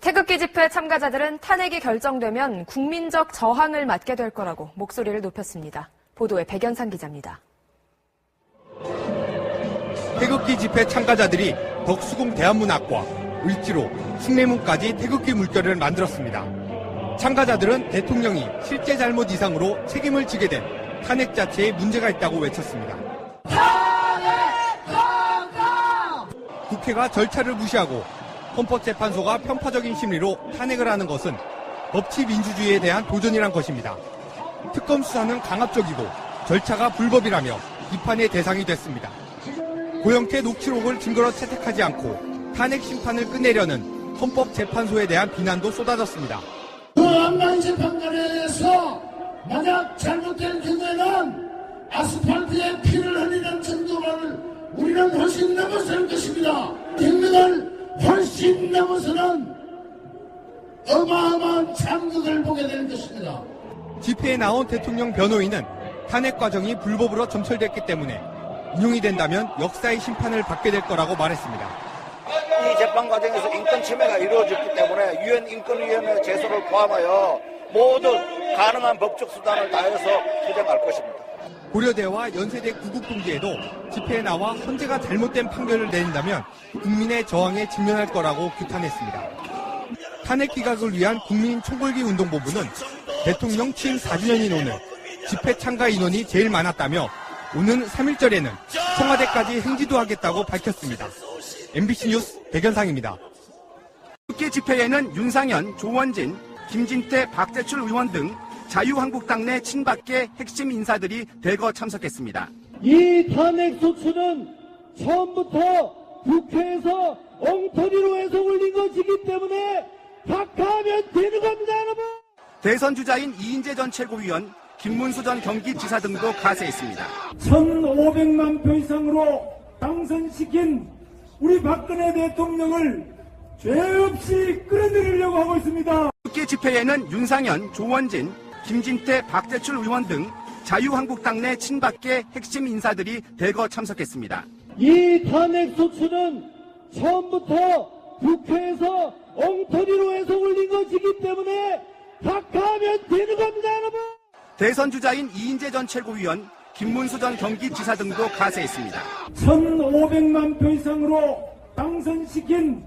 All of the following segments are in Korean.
태극기 집회 참가자들은 탄핵이 결정되면 국민적 저항을 맞게 될 거라고 목소리를 높였습니다. 보도에 백연상 기자입니다. 태극기 집회 참가자들이 덕수궁 대한문 앞과 을지로, 숭례문까지 태극기 물결을 만들었습니다. 참가자들은 대통령이 실제 잘못 이상으로 책임을 지게 된 탄핵 자체에 문제가 있다고 외쳤습니다. 국회가 절차를 무시하고 헌법재판소가 편파적인 심리로 탄핵을 하는 것은 법치 민주주의에 대한 도전이란 것입니다. 특검 수사는 강압적이고 절차가 불법이라며 비판의 대상이 됐습니다. 고영태 녹취록을 증거로 채택하지 않고 탄핵 심판을 끝내려는 헌법재판소에 대한 비난도 쏟아졌습니다. 그 안만 재판관에서 만약 잘못된 경우에는 아스팔트에 피를 흘리는 정도를 우리는 훨씬 넘어설 것입니다. 생명을 훨씬 넘어서는 어마어마한 장극을 보게 될 것입니다. 집회에 나온 대통령 변호인은 탄핵 과정이 불법으로 점철됐기 때문에 인용이 된다면 역사의 심판을 받게 될 거라고 말했습니다. 이 재판 과정에서 인권 침해가 이루어졌기 때문에 유엔 인권위원회 제소를 포함하여 모든 가능한 법적 수단을 다해서 투쟁할 것입니다. 고려대와 연세대 구국동지에도 집회에 나와 헌재가 잘못된 판결을 내린다면 국민의 저항에 직면할 거라고 규탄했습니다. 탄핵 기각을 위한 국민 총궐기 운동본부는 대통령 취임 4주년인 오늘 집회 참가 인원이 제일 많았다며 오는 3.1절에는 청와대까지 행지도 하겠다고 밝혔습니다. MBC 뉴스 백연상입니다. 태극기 집회에는 윤상현, 조원진, 김진태, 박대출 의원 등 자유한국당 내 친박계 핵심 인사들이 대거 참석했습니다. 이 탄핵 소추는 처음부터 국회에서 엉터리로 해서 올린 것이기 때문에 각하하면 되는 겁니다, 여러분. 대선 주자인 이인재 전 최고위원, 김문수 전 경기지사 등도 가세했습니다. 1,500만 표 이상으로 당선시킨 우리 박근혜 대통령을 죄 없이 끌어내리려고 하고 있습니다. 태극기 집회에는 윤상현, 조원진, 김진태, 박대출 의원 등 자유한국당 내 친박계 핵심 인사들이 대거 참석했습니다. 이 탄핵 소추는 처음부터 국회에서 엉터리로 해서 올린 것이기 때문에 각하하면 되는 겁니다, 여러분. 대선 주자인 이인재 전 최고위원, 김문수 전 경기지사 등도 가세했습니다. 1,500만 표 이상으로 당선시킨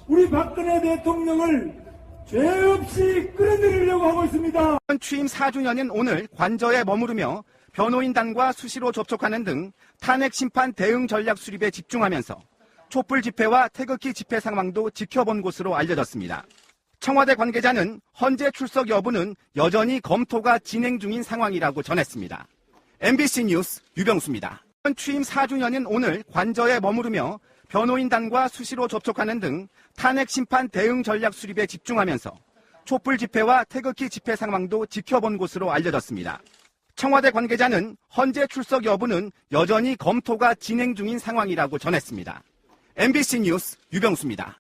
우리 박근혜 대통령을 죄 없이 끌어내리려고 하고 있습니다. 취임 4주년인 오늘 관저에 머무르며 변호인단과 수시로 접촉하는 등 탄핵 심판 대응 전략 수립에 집중하면서 촛불 집회와 태극기 집회 상황도 지켜본 것으로 알려졌습니다. 청와대 관계자는 헌재 출석 여부는 여전히 검토가 진행 중인 상황이라고 전했습니다. MBC 뉴스 유병수입니다. 취임 4주년인 오늘 관저에 머무르며 변호인단과 수시로 접촉하는 등 탄핵 심판 대응 전략 수립에 집중하면서 촛불 집회와 태극기 집회 상황도 지켜본 것으로 알려졌습니다. 청와대 관계자는 헌재 출석 여부는 여전히 검토가 진행 중인 상황이라고 전했습니다. MBC 뉴스 유병수입니다.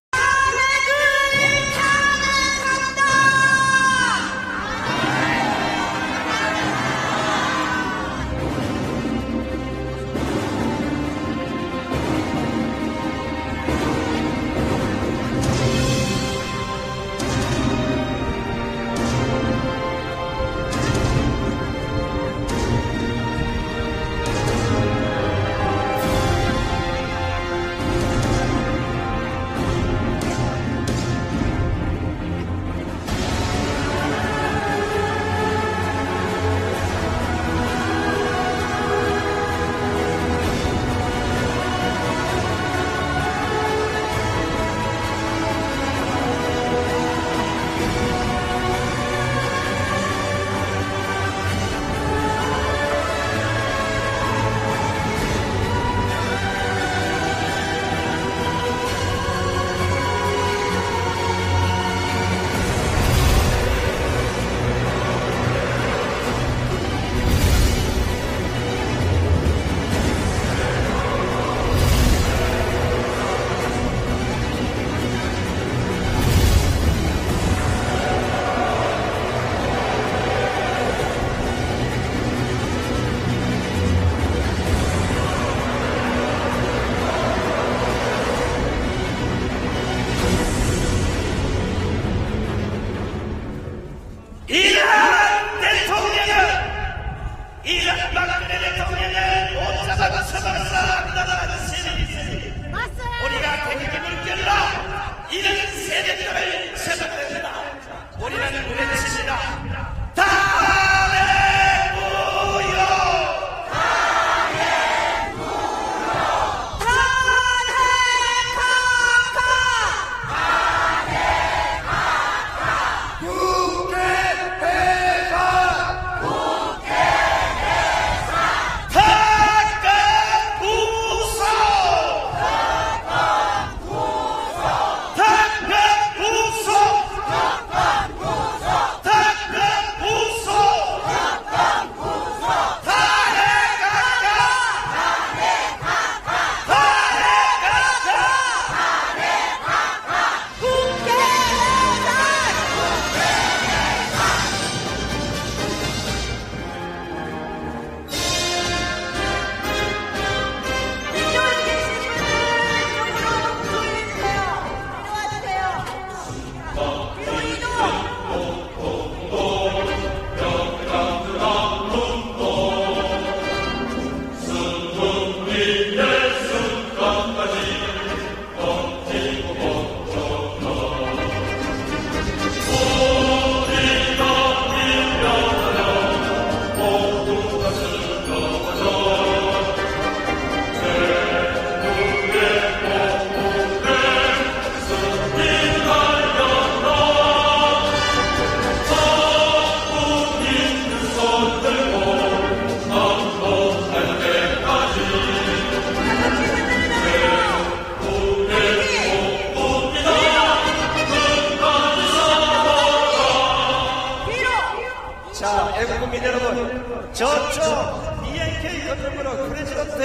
애국민 여러분, 저쪽 BNK 건물으로 프레지던트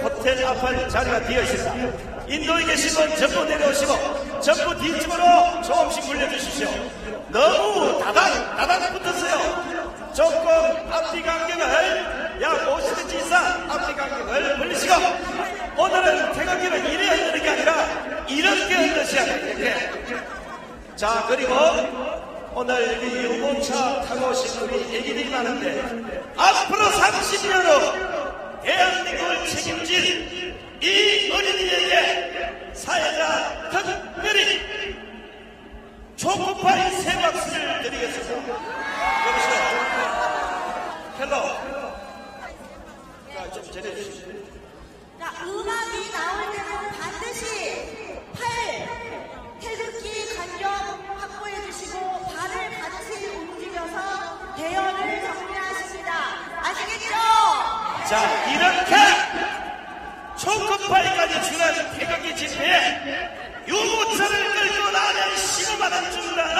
호텔 앞에 자리가 비어 있습니다. 인도에 계신 분 전부 내려오시고 전부 뒤쪽으로 조금씩 물려주십시오. 너무 다닥 붙었어요. 조금 앞뒤 간격을 약 50cm 이상 앞뒤 간격을 벌리시고, 오늘은 태극기를 이래 흔드는 게 아니라 이렇게 흔드셔야 돼요. 이렇게. 자, 그리고 오늘 이 유모차 타고 오신 우리 애기들이 많은데, 앞으로 30년 후 대한민국을 책임질 이 어린이에게 사회자 특별히 초코파이 세 박스를 드리겠습니다. 여보세요. 헬로. 자, 좀 전해주십시오. 자, 음악이 나올 때는 반드시 태극기 간격 확보해 주시고 발을 같이 움직여서 대열을 정리하십니다. 아시겠죠? 자, 이렇게 초코파이까지 주는 태극기 집회에 유모차를 끌고 나면 15만 원 준다는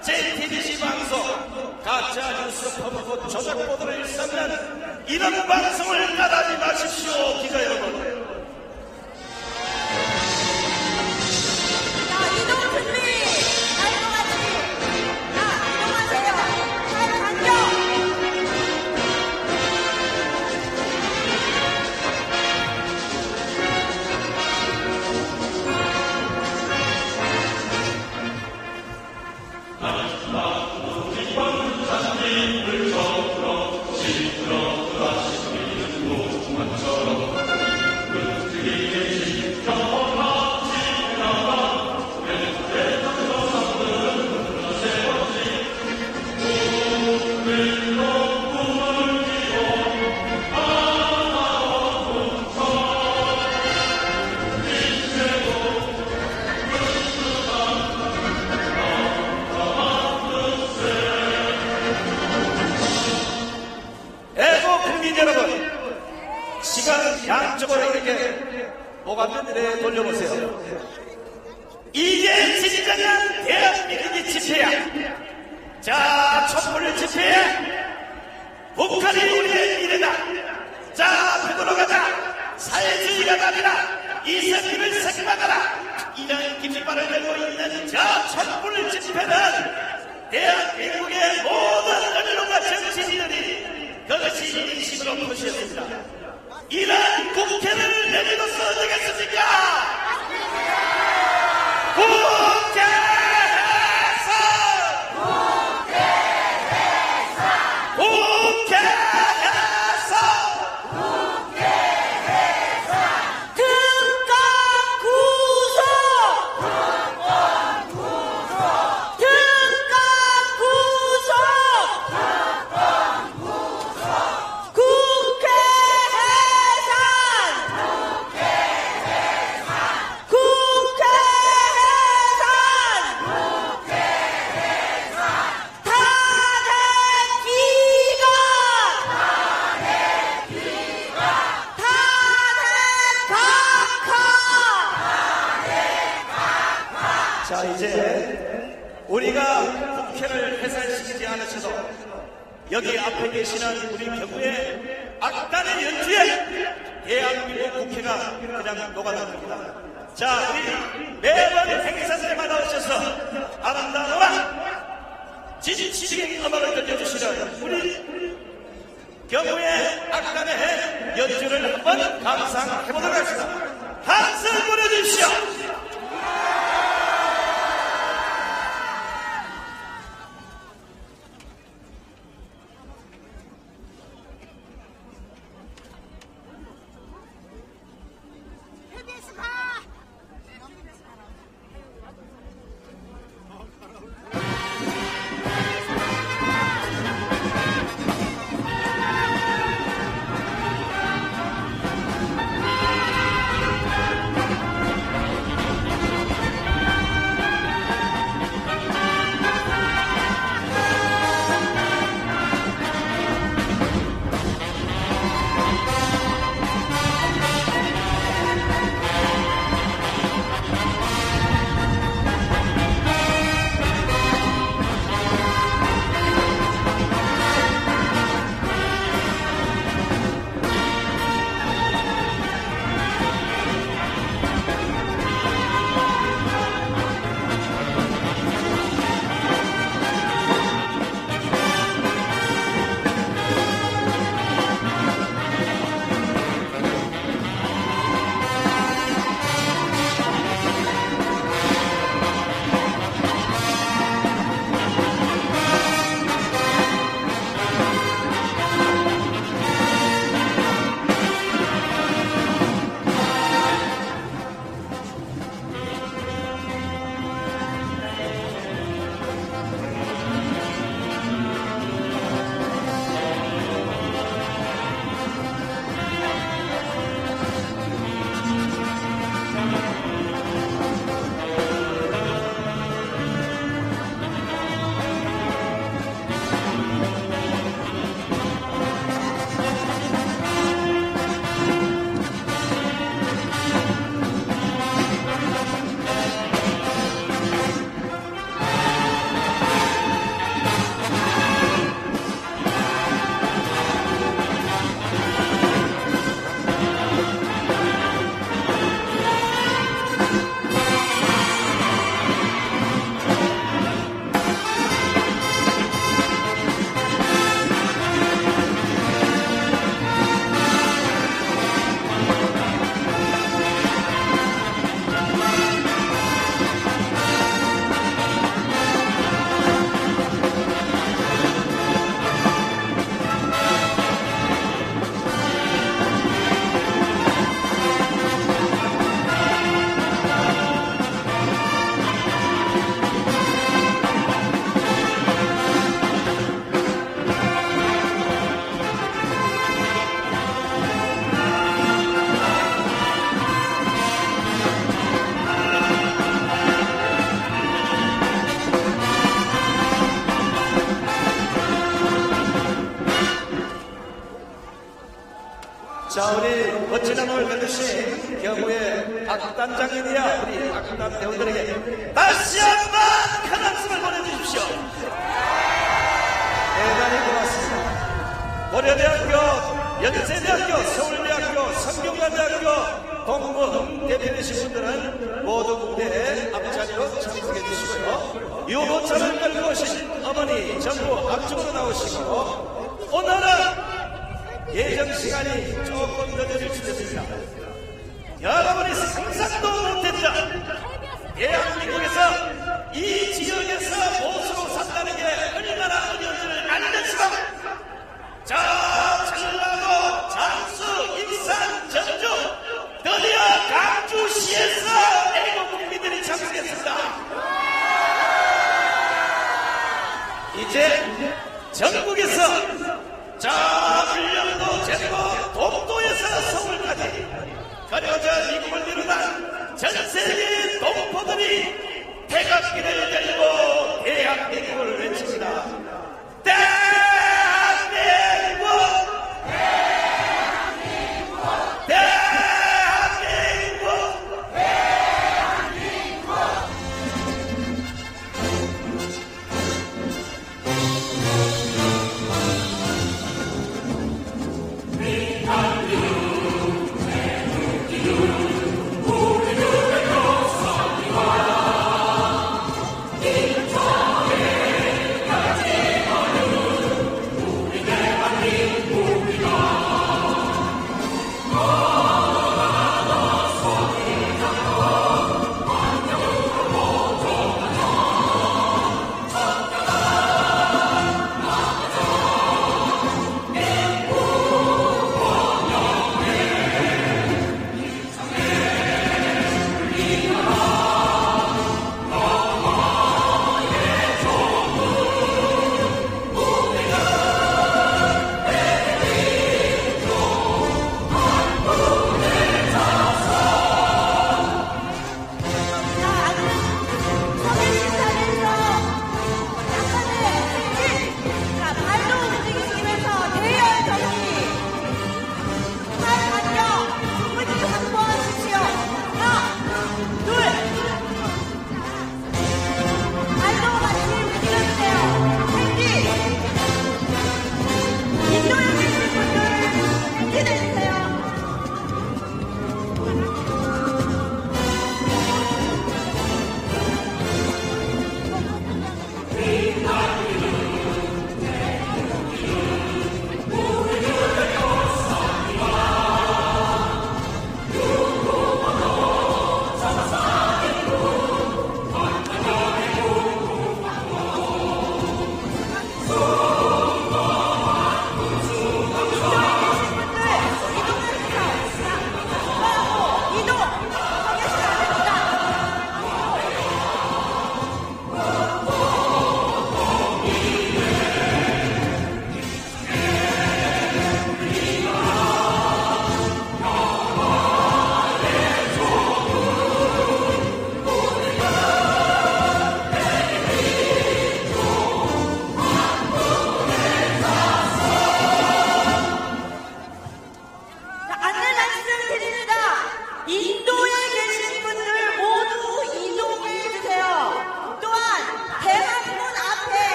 JTBC 방송 가짜 뉴스 퍼붓고 조작 보도를 일삼는 이런 방송을 따라하지 마십시오, 기자 여러분. 자, 이동 준비! 다른 것 같이! 자, 이동하세요! 발 간격! 애국 국민 여러분, 시간 양쪽으로 이렇게 오감면들에 돌려보세요. 이게 진정한 대한민국의 집회야. 자, 촛불 집회에 북한이 우리의 미래다. 자, 앞으로 가자. 사회주의가 답이다. 이승기를 생각하라. 이런 깃발을 들고 있는 저 촛불 집회는 대한민국의 모든 언론과 정치인들이 그것이 인심으로 표시했습니다. 이런 국회를 내리고서 되겠습니까? 국회에서 자, 이제 우리가 국회를 해산시키지 않으셔도 여기 앞에 계시는 우리 경우의 악단의 연주에 대한민국 국회가 그냥 녹아납니다. 자, 우리 매번 행사 때마다 오셔서 아름다운 음악, 지지치게 음악을 들려주시는 우리 경우의 악단의 연주를 한번 감상해보도록 하겠습니다. 박수 보내주십시오. 자, 우리 멋진 음악을 가르친 경우의 악단장님이야 우리 악단 배우들에게 다시 한번 큰 박수를 보내주십시오. 대단히 고맙습니다. 고려대학교, 연세대학교, 서울대학교, 성균관대학교 동문 대표되신 분들은 모두 무대에 앞자리로 참석해 주시고요. 유모차를 끌고 오신 어머니 전부 앞쪽으로 나오시고, 오늘은 예정 시간이 조금 늦어질 수 있습니다. 여러분이 상상도 못했죠. 대한민국에서 이 지역에서 보수로 산다는 게 얼마나 어려운지를 아는 시간. 자, 전라도, 장수, 인산, 전주, 드디어 강주시에서 애국 국민들이 참석했습니다. 이제 전국에서 자, 울릉도, 제주도, 독도에서 서울까지 가려져 미국을 비롯한 전세계 동포들이 태극기를 들고 대한민국을 외칩니다. 대한민국! 대한민국! 대한민국!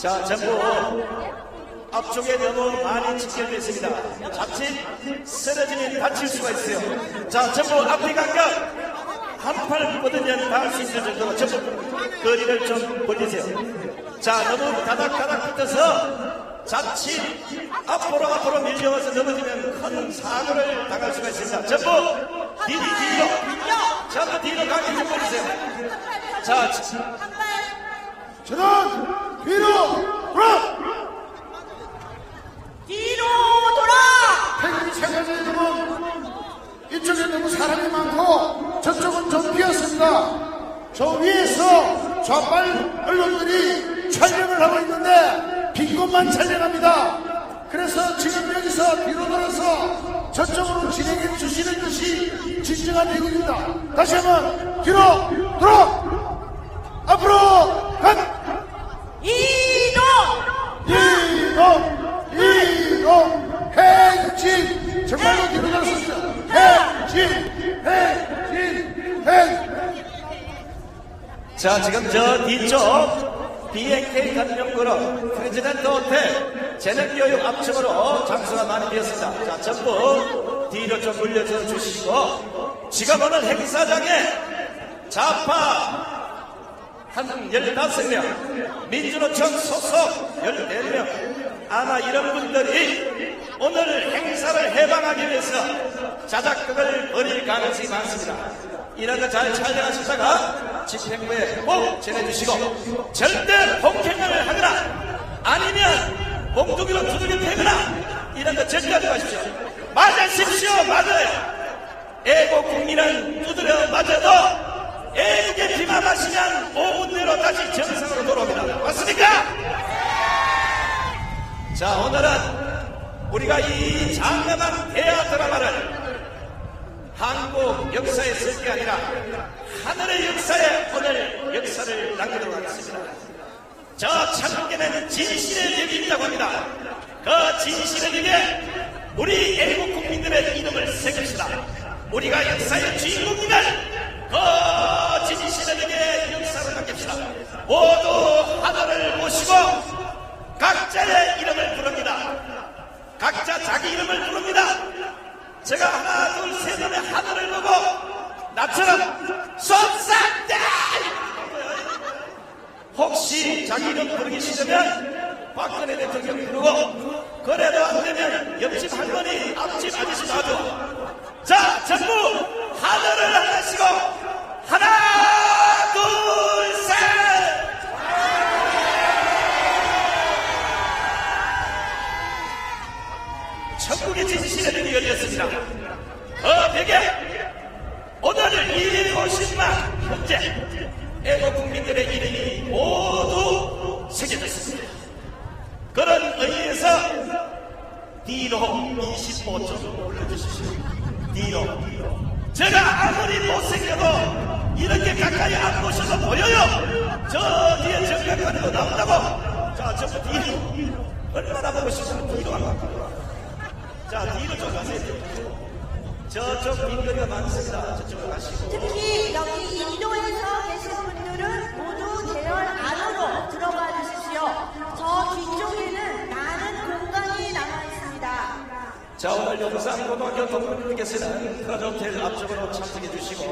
자, 전부 앞쪽에 너무 많이 집결되어 있습니다. 자칫 쓰러지면 다칠 수가 있어요. 자, 전부 앞뒤 각각 한 팔 뻗으면 닿을 수 있는 정도로 전부 거리를 좀 벌리세요. 자, 너무 다닥다닥 붙어서 자칫 앞으로 밀려와서 넘어지면 큰 사고를 당할 수가 있습니다. 전부 뒤로 전부 뒤로 가게 좀 벌리세요. 자, 저는 뒤로 돌아! 뒤로 돌아! 태극기 세가지에 보면 이쪽에 너무 사람이 많고 저쪽은 좀 비었습니다. 저 위에서 좌빨 언론들이 촬영을 하고 있는데 빈 곳만 촬영합니다. 그래서 지금 여기서 뒤로 돌아서 저쪽으로 진행해 주시는 것이 진정한 애국입니다. 다시 한번 뒤로 돌아! 앞으로 간 이동 행진 정말로 기분 좋습니다. 행진 자, 지금 저 뒤쪽 BNK 간병구로 프레지던트 호텔 재능교육 앞쪽으로 장소가 많이 비었습니다. 자, 전부 뒤로 좀 물려줘 주시고, 지금 오늘 행사장에 좌파 한 15명, 민주노총 소속 14명, 아마 이런 분들이 오늘 행사를 해방하기 위해서 자작극을 벌일 가능성이 많습니다. 이런 거 잘 촬영하시다가 집행부에 꼭 전해주시고, 절대 폭행을 하거나 아니면 몽둥이로 두들겨 패거나 이런 거 절대 하지 마십시오. 맞으십시오. 맞아요. 애국 국민은 두드려 맞아도 애국에 비만하시면 5분 내로 다시 정상으로 돌아옵니다. 맞습니까? 자, 오늘은 우리가 이 장엄한 대하 드라마를 한국 역사에 쓸 게 아니라 하늘의 역사에 오늘 역사를 남기도록 하겠습니다. 저 천국에는 진실의 벽이 있다고 합니다. 그 진실의 벽에 우리 애국 국민들의 이름을 새깁시다. 우리가 역사의 주인공이면 그 진실의 벽에 역사를 남깁시다. 모두 하늘을 모시고 각자의 이름을 부릅니다. 각자 자기 이름을 부릅니다. 제가 하나 둘 셋 하면 하늘을 보고 나처럼 쏜산다! 혹시 자기 이름 부르기 싫으면 박근혜 대통령 부르고, 그래도 안 되면 옆집 할머니, 앞집 아저씨 놔줘. 자, 전부 하늘을 하시고 하나 둘 셋! 천국의 진실의 벽이 열렸습니다. 그 벽에 오늘 150만 현재 애국 국민들의 이름이 모두 새겨졌습니다. 그런 의미에서 뒤로 25점 올려주십시오. 뒤로. 제가 아무리 못생겨도 이렇게 가까이 안 보셔도 보여요. 저 뒤에 정각하는 거 나온다고. 자, 전부 뒤로. 얼마나 보고 싶으면 뒤로 안 가고. 자, 뒤로 좀 가세요. 저쪽 빈거리가 많습니다. 저쪽으로 가시고. 특히 여기 인도에서 계신 분들은 모두 대열 안으로 들어가 주십시오. 저 뒤쪽에는 많은 공간이 남아 있습니다. 자, 오늘 용산고등학교 동문님께서는 그 호텔 앞쪽으로 참석해 주시고,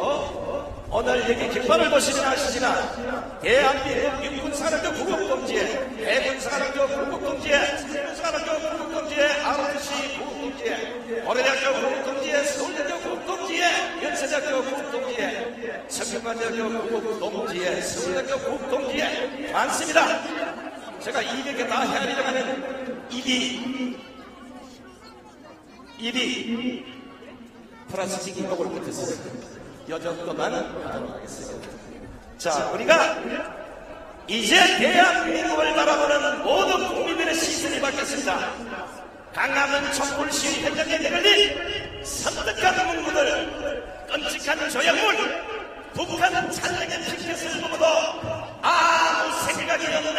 오늘 여기 깃발을 보시면 아시지만 대한민국 육군사관학교 구국동지회, 해군사관학교 구국동지회, 해군사관학교 구국동지회, ROTC 구국동지회, 고려대학교 구국동지회, 서울대학교 구국동지회, 연세대학교 구국동지회, 성균관대학교 구국동지회, 서울대학교 구국동지회 많습니다. 제가 200개 다 헤아리려고 하면 입이 플라스틱 인목을 못했습니다. 요 정도만 하도록 하겠습니다. 자, 우리가 이제 대한민국을 바라보는 모든 국민들의 시선이 바뀌었습니다. 강남은 촛불 시위 현장에 내걸린 섬뜩한 문구들, 끔찍한 조약물, 북한 잔뜩의 피켓을 보고도 아무 생각이 없는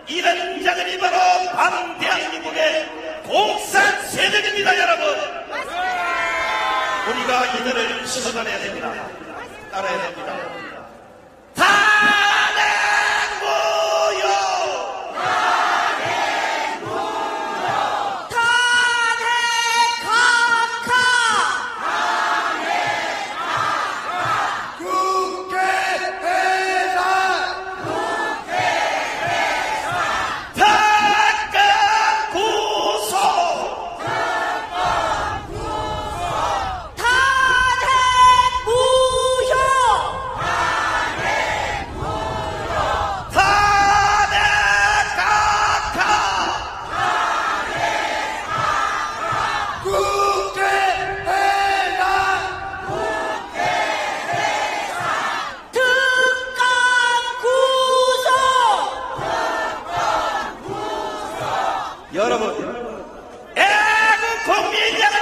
이런 자들이 바로 반대한민국의 공산 세력입니다, 여러분. 우리가 이들을 처단해야 됩니다. 따라야 됩니다. 탄핵 무효! 탄핵 각하! 국회 해산 탄핵 구속! 탄핵 무효! 탄핵 각하! 국회 해산 특감 구속! 여러분, 애국 국민 여러분!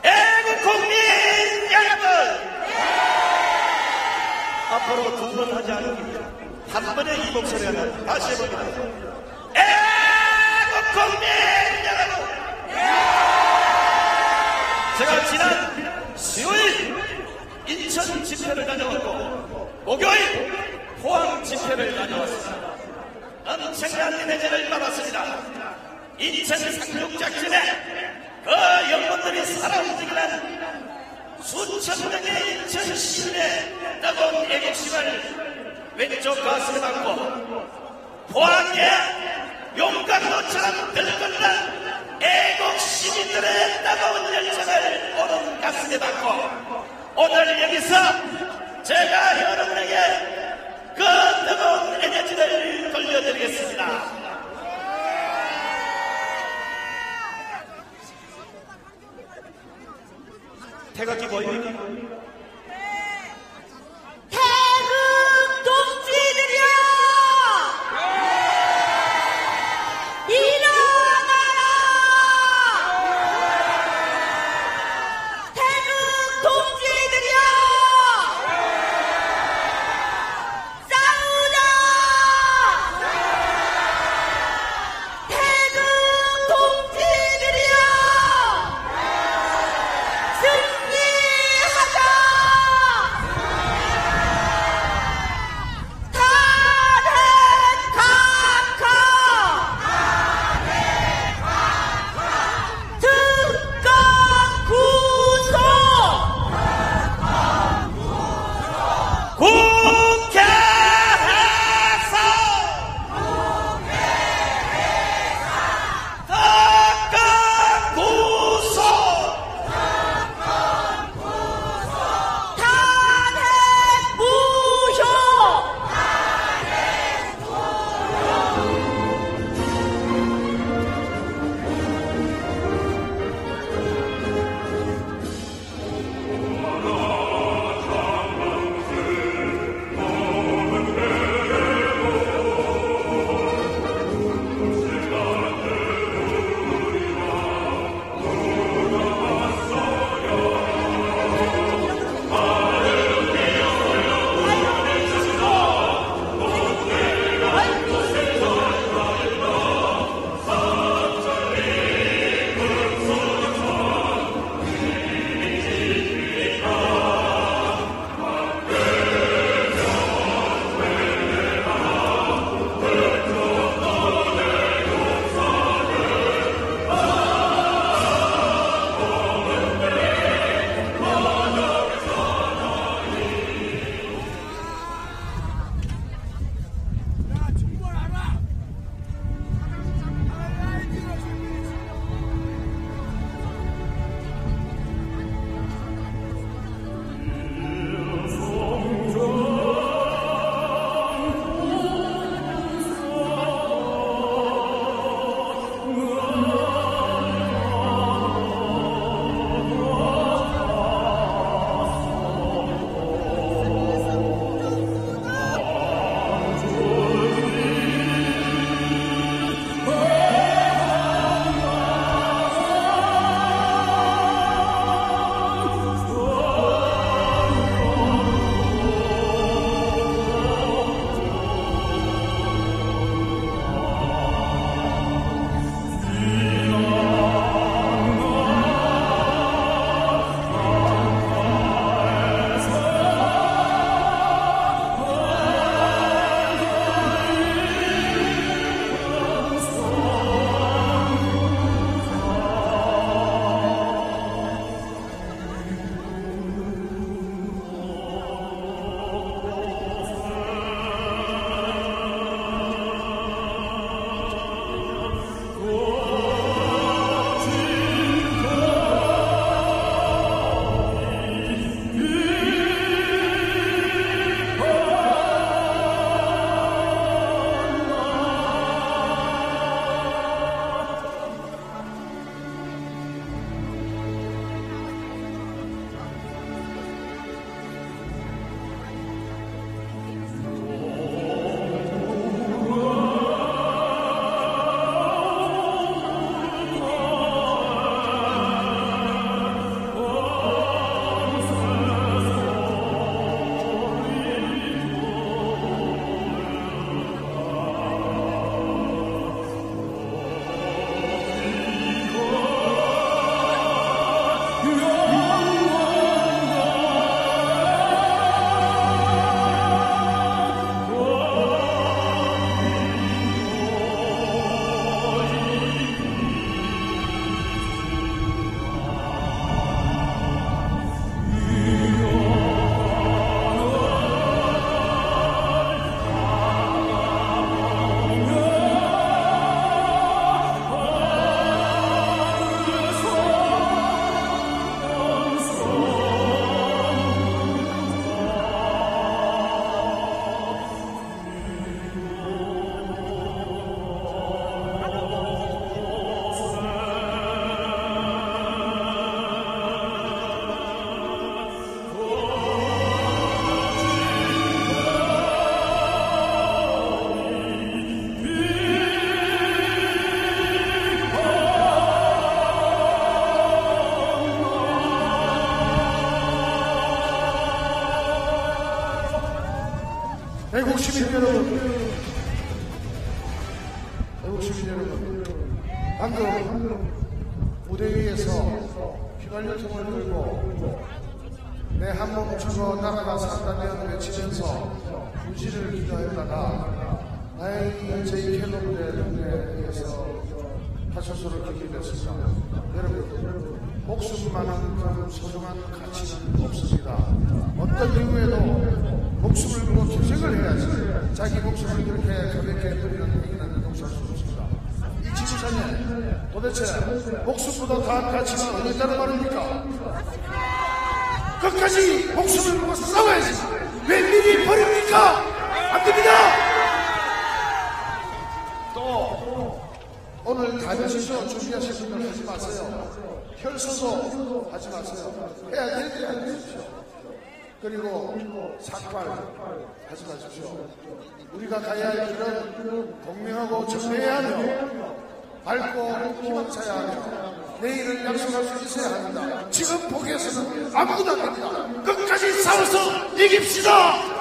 애국 국민 여러분! 앞으로 두 번 하지 않습니다. 한 번에 이 목소리를 다시 해봅니다. 애국 국민 여러분! 제가 지난 10월 인천 집회를 다녀왔고 목요일 포항 집회를 다녀왔습니다. 엄청난 인내전을 받았습니다. 인천 상륙작전에 그 영혼들이 살아 움직이는 수천 명의 인천 시민의 뜨거운 애국심을 왼쪽 가슴에 담고 포항의 용광로처럼 들끓는 애국 시민들의 뜨거운 열정을 오른 가슴에 담고 오늘 여기서 제가 여러분에게 그 뜨거운 에너지를 돌려드리겠습니다. 태극기 보입니까? 태극 동지들이여! 일어나라! 태극 동지들이여! 싸우는 주민 여러분, 방금 무대 위에서 휘발유통을 들고 내 한 몸 주고 나라가 산다면 외치면서 부지를 기도했다가 다행히 저희 켈로그의 동네에서 파출소를 걷게 됐습니다. 여러분, 목숨만한 소중한 가치는 없습니다. 어떤 이유에도 목숨을 걸고 투쟁을 해야지 자기 목숨을 그렇게 가볍게 버리는 행위는 용서할 수 없습니다. 이 지구상에 도대체 목숨보다 더한 가치가 어디 있다는 말입니까? 끝까지 목숨을 걸고 싸워야지. 왜 미리 버립니까? 안 됩니다. 또 오늘 다녀시죠. 준비하실 분들 하지 마세요. 혈서도 하지 마세요. 해야 될 때 하십시오. 그리고 삭발 하지 마십시오. 우리가 가야 할 길은 공명하고 정리해야 하며 밝고 희망차야 하며 내일을 약속할 수 있어야 합니다. 지금 포기해서는 아무것도 안 됩니다. 끝까지 싸워서 이깁시다.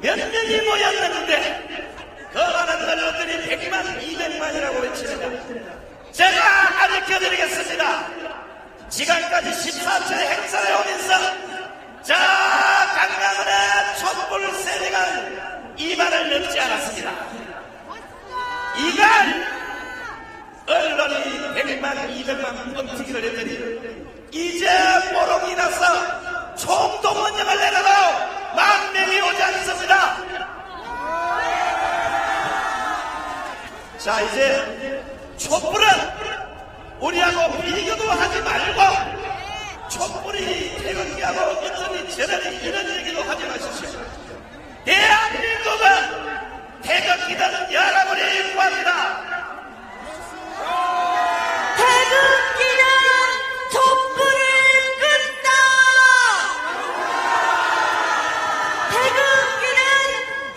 몇 명이 모였는데 그 많은 언론들이 100만, 200만이라고 외칩니다. 제가 가르쳐드리겠습니다. 지금까지 14차 행사를 오면서 저 강남은의 촛불 세력은 이발을 넘지 않았습니다. 이간 언론이 100만, 200만 뻥튀기를 했더니 이제 모롱이 나서 총동원령을 내려도 10,000명이 오지 않습니다. 자, 이제 촛불은 우리하고 비교도 하지 말고 촛불이 태극기하고 어쩌니 저러니 이런 얘기도 하지 마십시오. 대한민국은 태극기는 여러분이 구합니다. 태극기는 촛불을 끈다. 태극기는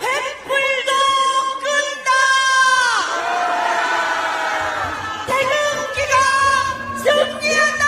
횃불도 끈다. 태극기가 승리한다.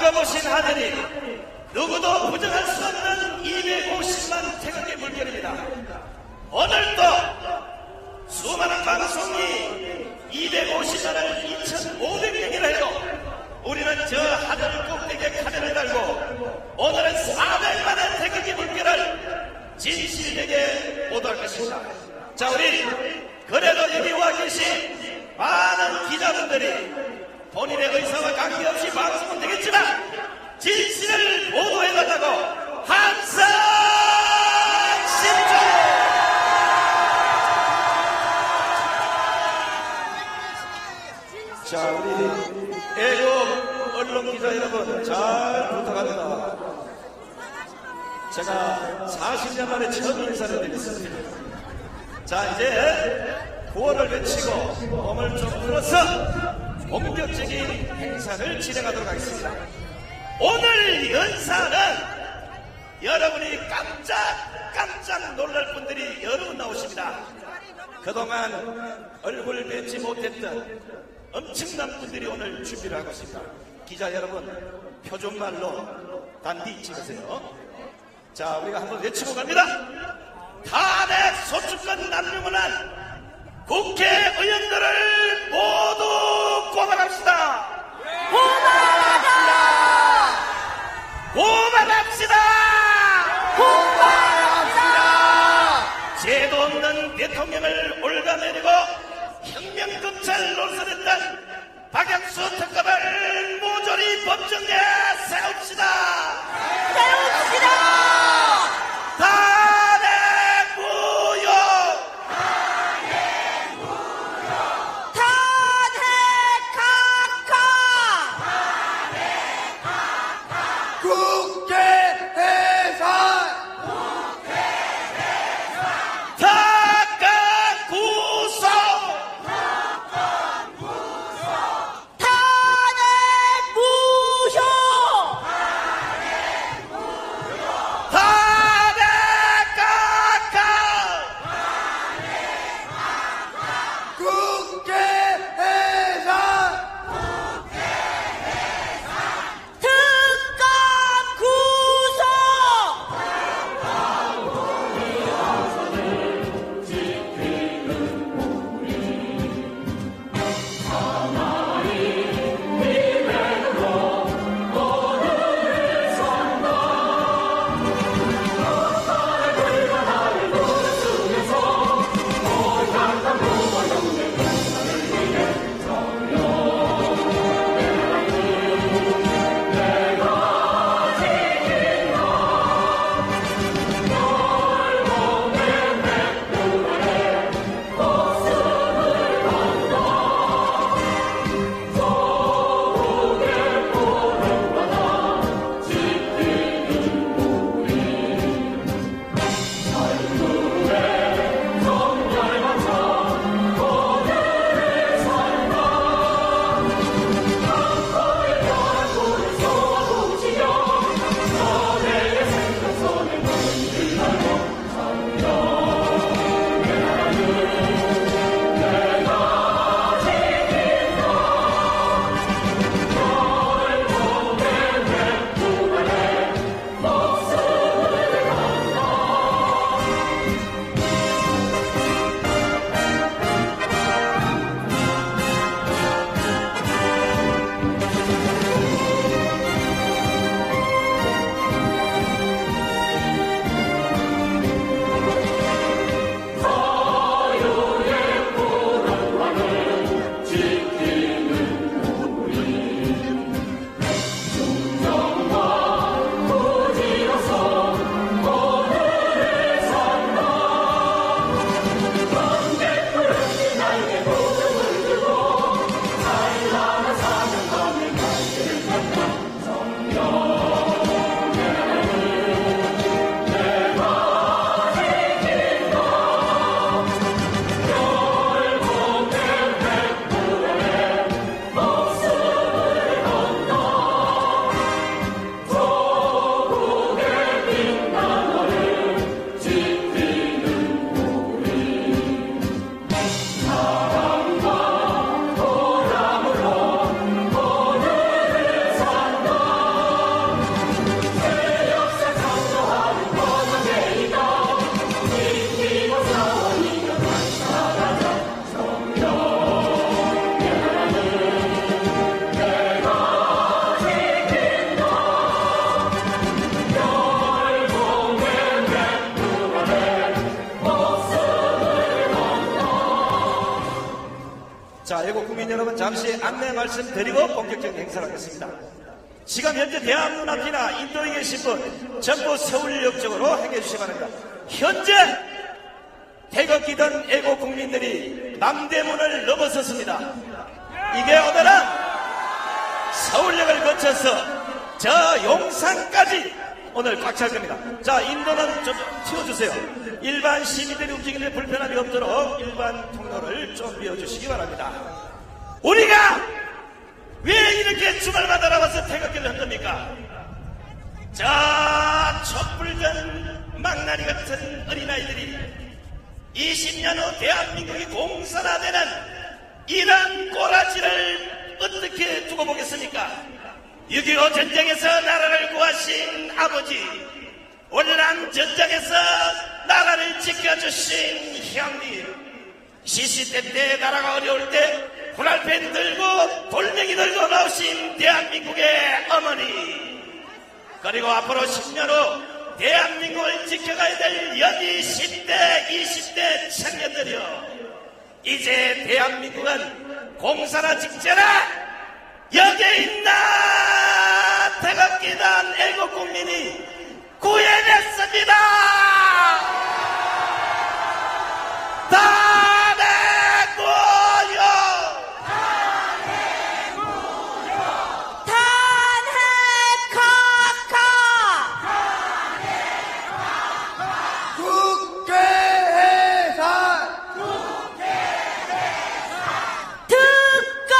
반가우신 하늘이 누구도 부정할 수 없는 250만 태극기 물결입니다. 오늘도 수많은 방송이 250만을 2,500명이라 해도 우리는 저 하늘 꼭대기에 카메라를 달고 오늘은 400만의 태극기 물결을 진실되게 보도할 것입니다. 자, 우리 그래도 여기 와 계신 많은 기자분들이 본인의 의사와 관계없이 방송은 되겠지만 진실을 보도해달라고 항상 신청! 자, 우리 애국 언론 기자 여러분 잘 부탁합니다. 제가 40년 만에 처음 인사를 드리겠습니다. 자, 이제 구호를 외치고 몸을 좀 풀어서 본격적인 행사를 진행하도록 하겠습니다. 오늘 연사는 여러분이 깜짝 놀랄 분들이 여러 분 나오십니다. 그동안 얼굴 뵙지 못했던 엄청난 분들이 오늘 준비를 하고 있습니다. 기자 여러분, 표준말로 단디 찍으세요. 자, 우리가 한번 외치고 갑니다. 탄핵 소추권 남용을 국회의원들을 모두 고발합시다. 고발하자! 고발합시다. 고발합시다! 제도 없는 대통령을 올가매리고 혁명검찰 노릇했던 박영수 특검을 모조리 법정에 세웁시다. 세웁시다! 탄핵 무효! 국회 해산! 탄핵 구속! 탄핵 여러분 잠시 안내 말씀드리고 본격적인 행사를 하겠습니다. 지금 현재 대학 눈앞이나 인도에 계신 분 전부 서울역 쪽으로 행해 주시기 바랍니다. 현재 태극기든 애국 국민들이 남대문을 넘어섰습니다. 이게 오늘은 서울역을 거쳐서 저 용산까지 오늘 꽉 찰 겁니다. 자, 인도는 좀 튀어주세요. 일반 시민들이 움직이는데 불편함이 없도록 일반 통로를 좀 비워주시기 바랍니다. 우리가 왜 이렇게 주말마다 나와서 태극기를 흔듭니까? 저 촛불든 망나니 같은 어린아이들이 20년 후 대한민국이 공산화되는 이런 꼬라지를 어떻게 두고 보겠습니까? 6.25 전쟁에서 나라를 구하신 아버지, 월남 전쟁에서 나라를 지켜주신 형님, 시시때 때 나라가 어려울 때 프라이팬 들고 돌멩이 들고 나오신 대한민국의 어머니, 그리고 앞으로 10년 후 대한민국을 지켜가야 될 여기 10대, 20대 청년들이요, 이제 대한민국은 공산화 직전에 여기에 있는 태극기단 애국 국민이 구해냈습니다. 탄핵구요! 탄핵카카! 국회해산! 특검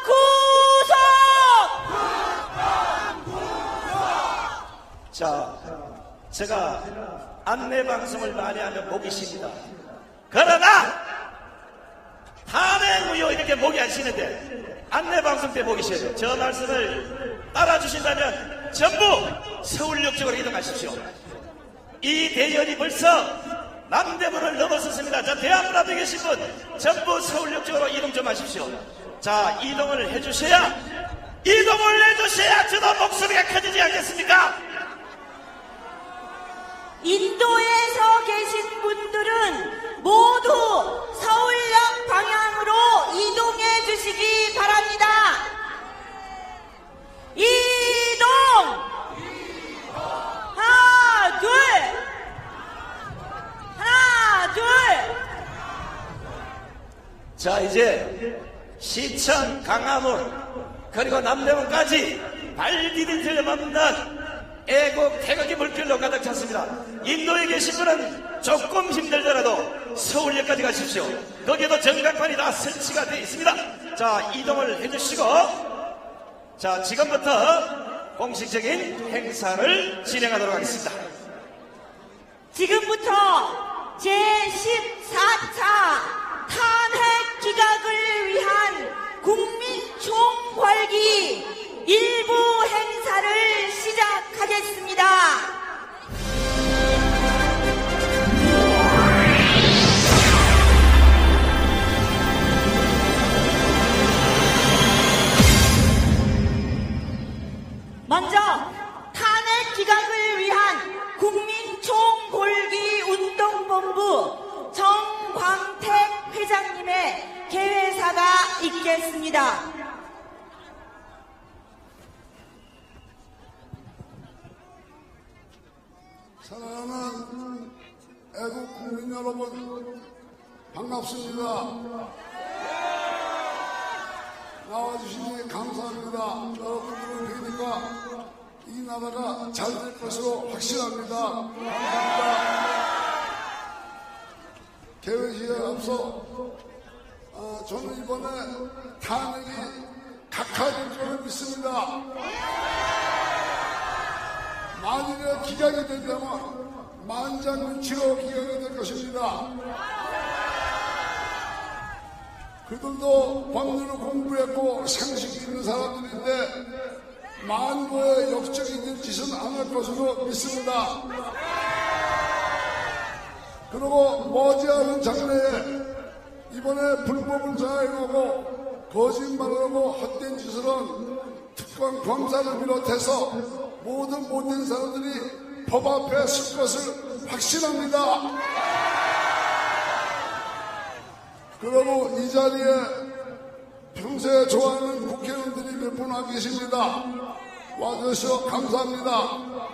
구속! 자, 제가 안내 방송을 많이 하면 목이 쉽니다. 그러나 탄핵 무효 이렇게 목이 안 쉬는데 안내 방송 때 목이 쉬어요. 저 말씀을 따라주신다면 전부 서울역 쪽으로 이동하십시오. 이 대열이 벌써 남대문을 넘어섰습니다. 자, 대한문 앞에 계신 분 전부 서울역 쪽으로 이동 좀 하십시오. 자, 이동을 해주셔야 저도 목소리가 커지지 않겠습니까? 인도에서 계신 분들은 모두 서울역 방향으로 이동해 주시기 바랍니다. 이동! 하나, 둘! 하나, 둘! 자, 이제 시청 강화문 그리고 남대문까지 발 디딜 틀림없는 애국 태극기 물길로 가득 찼습니다. 인도에 계신 분은 조금 힘들더라도 서울역까지 가십시오. 거기에도 전광판이 다 설치가 되어 있습니다. 자, 이동을 해주시고, 자, 지금부터 공식적인 행사를 진행하도록 하겠습니다. 지금부터 제14차 탄핵 기각을 위한 국민 총궐기 일부 행사를 시작하겠습니다. 먼저 탄핵 기각을 위한 국민 총궐기 운동본부 정광택 회장님의 개회사가 있겠습니다. 사랑하는 애국 국민 여러분, 반갑습니다. 나와주시니 감사합니다. 여러분들을 뵈니까 이 나라가 잘 될 것으로 확신합니다. 감사합니다. 개회식에 앞서 저는 이번에 탄핵이 각하될 줄을 믿습니다. 만일에 기각이 된다면 만장일치로 기각이 될 것입니다. 그들도 법률을 공부했고 상식이 있는 사람들인데 만고의 역적인 짓은 안 할 것으로 믿습니다. 그리고 머지않은 장래에 이번에 불법을 자행하고 거짓말하고 헛된 짓을 한 특검 검사를 비롯해서 모든 못된 사람들이 법 앞에 설 것을 확신합니다. 그러고 이 자리에 평소에 좋아하는 국회의원들이 몇 분 와 계십니다. 와주셔서 감사합니다.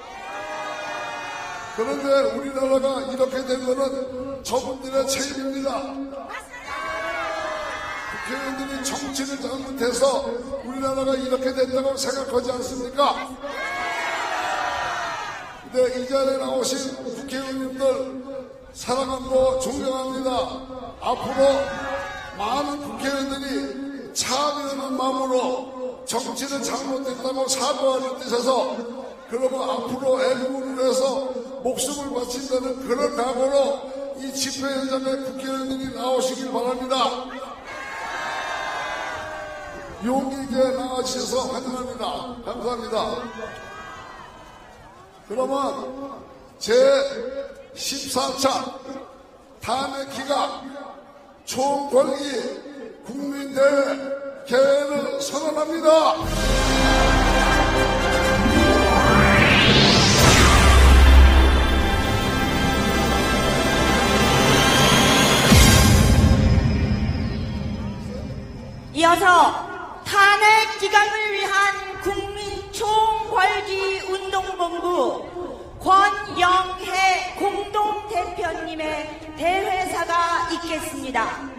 그런데 우리나라가 이렇게 된 것은 저분들의 책임입니다. 국회의원들이 정치를 잘못해서 우리나라가 이렇게 됐다고 생각하지 않습니까? 근데 이 자리에 나오신 국회의원님들 사랑하고 존경합니다. 앞으로 많은 국회의원들이 차별하는 마음으로 정치를 잘못했다고 사과하는 뜻에서 그러고 앞으로 애국을 위해서 목숨을 바친다는 그런 각오로 이 집회 현장에 국회의원들이 나오시길 바랍니다. 용기 있게 나와주셔서 환영합니다. 감사합니다. 그러면 제14차 탄핵 기각 총궐기 국민대회 개회를 선언합니다. 이어서 탄핵 기각을 위한 국민 총궐기 운동본부 권영혜 공동대표님의 대회사가 있겠습니다.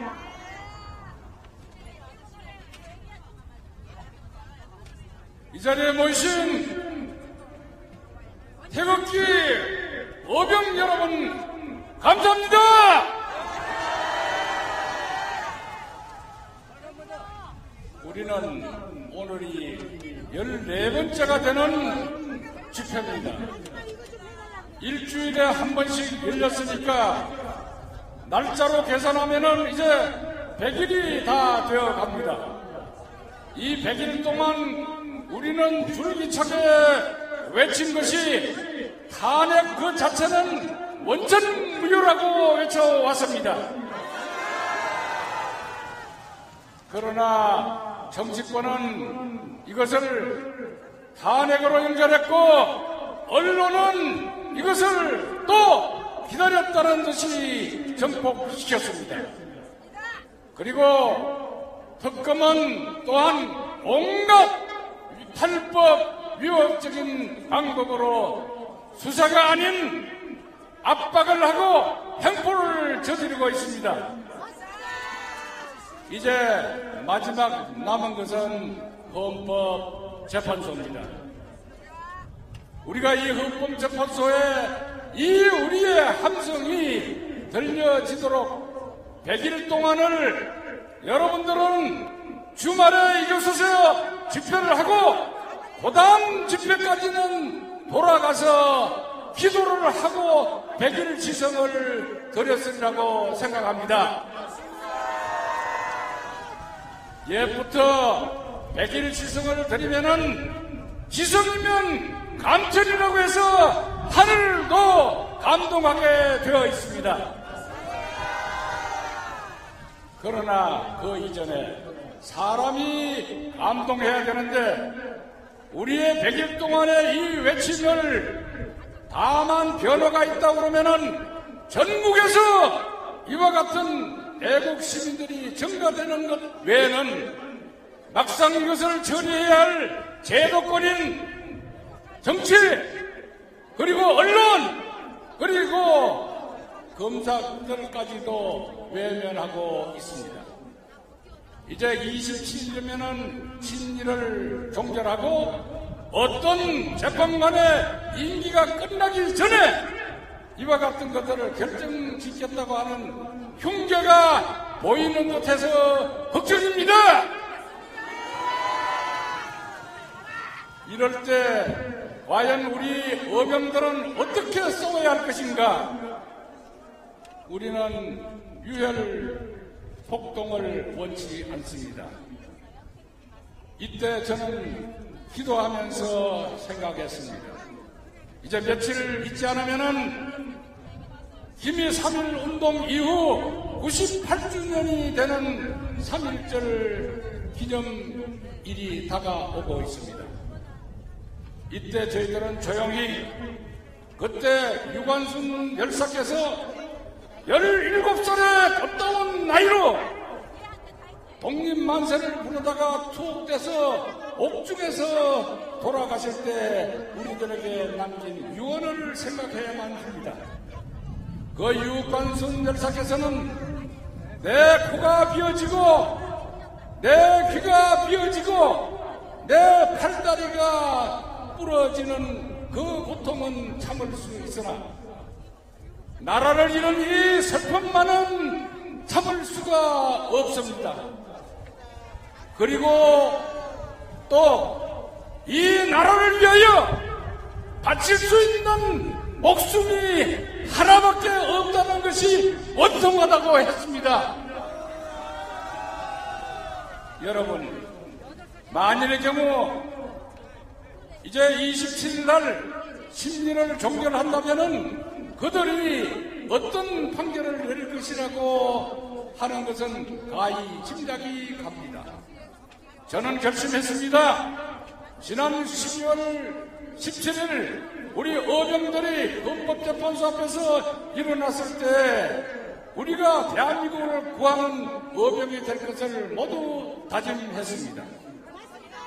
이 자리에 모이신 태극기 어병 여러분 감사합니다. 우리는 오늘이 14번째가 되는 집회입니다. 일주일에 한 번씩 열렸으니까 날짜로 계산하면은 이제 100일이 다 되어 갑니다. 이 100일 동안 우리는 줄기차게 외친 것이 탄핵 그 자체는 원천 무효라고 외쳐왔습니다. 그러나 정치권은 이것을 탄핵으로 연결했고 언론은 이것을 또 기다렸다는 듯이 정폭시켰습니다. 그리고 특검은 또한 온갖 탈법 위협적인 방법으로 수사가 아닌 압박을 하고 횡포를 저지르고 있습니다. 이제 마지막 남은 것은 헌법재판소입니다. 우리가 이 헌법재판소에 이 우리의 함성이 들려지도록 100일 동안을 여러분들은 주말에 이곳에서 집회를 하고 그 다음 집회까지는 돌아가서 기도를 하고 100일 지성을 드렸으리라고 생각합니다. 예부터 100일 지성을 드리면은 지성이면 감천이라고 해서 하늘도 감동하게 되어 있습니다. 그러나 그 이전에 사람이 감동해야 되는데 우리의 100일 동안의 이 외침을 다만 변화가 있다고 그러면은 전국에서 이와 같은 애국 시민들이 증가되는 것 외에는 막상 이것을 처리해야 할 제도권인 정치 그리고 언론 그리고 검사들까지도 외면하고 있습니다. 이제 27일이면은 친일을 종결하고 어떤 재판관의 임기가 끝나기 전에 이와 같은 것들을 결정짓겠다고 하는 흉계가 보이는 듯해서 걱정입니다. 이럴 때 과연 우리 어병들은 어떻게 싸워야 할 것인가? 우리는 유혈 폭동을 원치 않습니다. 이때 저는 기도하면서 생각했습니다. 이제 며칠 있지 않으면은 김이 3.1 운동 이후 98주년이 되는 3.1절 기념일이 다가오고 있습니다. 이때 저희들은 조용히 그때 유관순 열사께서 17살의 걷다운 나이로 독립만세를 부르다가 투옥돼서 옥중에서 돌아가실 때 우리들에게 남긴 유언을 생각해야만 합니다. 그 유관순 열사께서는 내 코가 비어지고 내 귀가 비어지고 내 팔다리가 부러지는 그 고통은 참을 수 있으나 나라를 잃은 이 슬픔만은 참을 수가 없습니다. 그리고 또 이 나라를 위하여 바칠 수 있는 목숨이 하나밖에 없다는 것이 원통하다고 했습니다. 여러분, 만일의 경우 이제 27일 날 심리를 종결한다면은 그들이 어떤 판결을 내릴 것이라고 하는 것은 가히 짐작이 갑니다. 저는 결심했습니다. 지난 12월 17일 우리 어병들이 헌법재판소 앞에서 일어났을 때 우리가 대한민국을 구하는 어병이 될 것을 모두 다짐했습니다.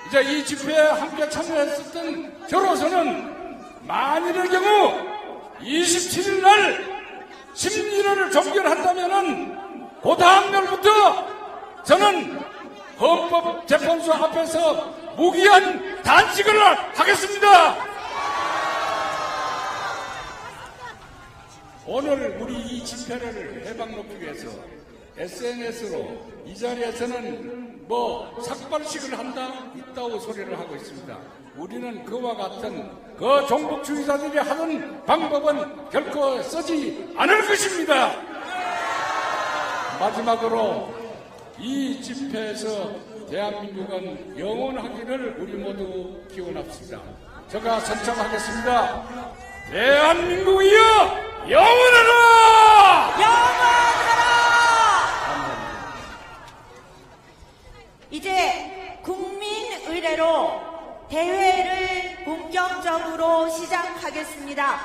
이제 이 집회에 함께 참여했었던 저로서는 만일의 경우 27일 날 심리를 종결한다면은 그 다음 날부터 저는 헌법재판소 앞에서 무기한 단식을 하겠습니다. 오늘 우리 이 집회를 해방놓기 위해서 SNS로 이 자리에서는 삭발식을 한다 있다고 소리를 하고 있습니다. 우리는 그와 같은 그 종북주의자들이 하는 방법은 결코 쓰지 않을 것입니다. 마지막으로 이 집회에서 대한민국은 영원하기를 우리 모두 기원합시다. 제가 선창하겠습니다. 대한민국이여 영원하라! 영원하라! 이제 국민의례로 대회를 본격적으로 시작하겠습니다.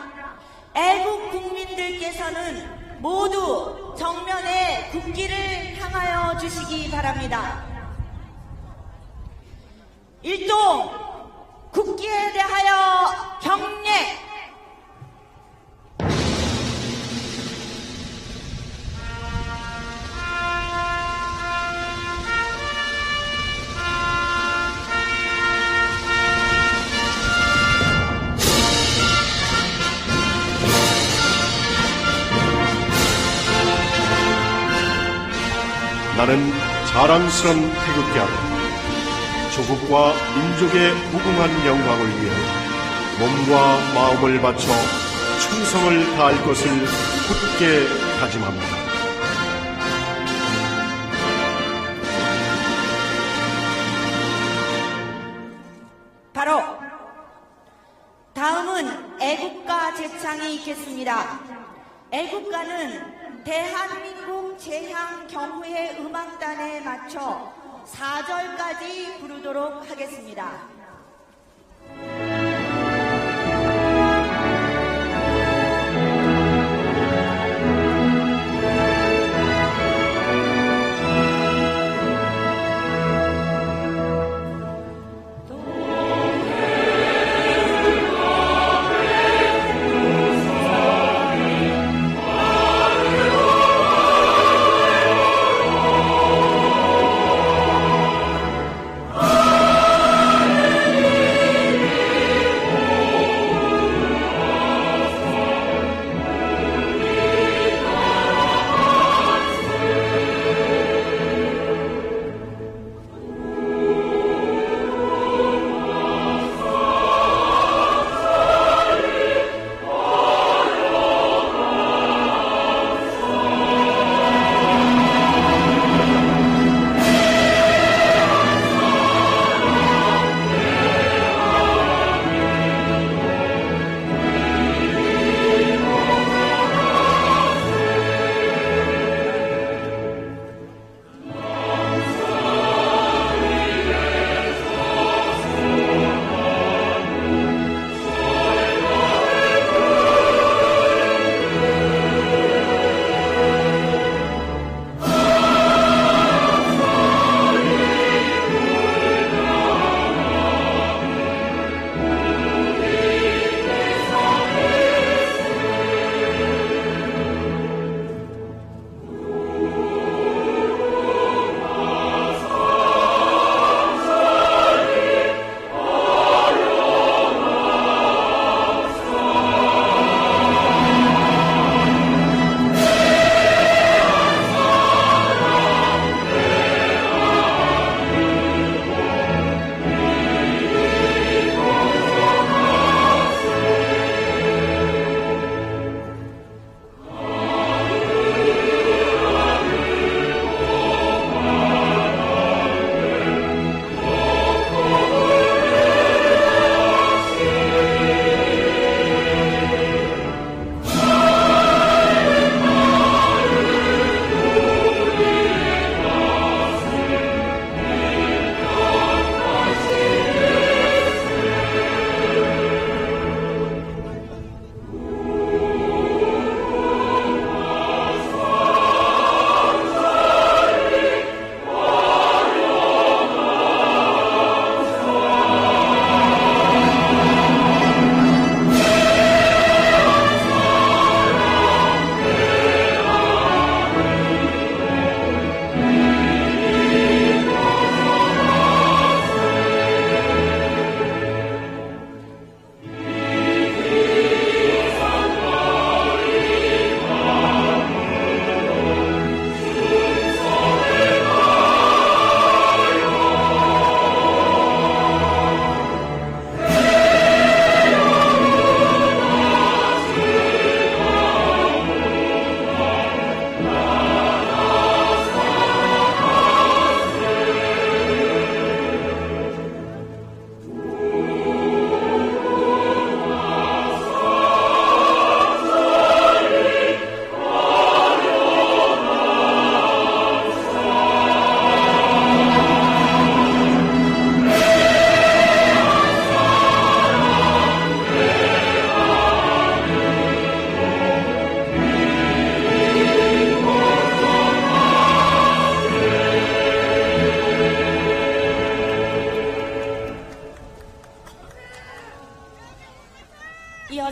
애국 국민들께서는 모두 정면에 국기를 향하여 주시기 바랍니다. 일동 국기에 대하여 경례. 나는 자랑스런 태극기 아래 조국과 민족의 무궁한 영광을 위해 몸과 마음을 바쳐 충성을 다할 것을 굳게 다짐합니다. 바로 다음은 애국가 제창이 있겠습니다. 애국가는 대한민국 제향경회 음악단에 맞춰 4절까지 부르도록 하겠습니다.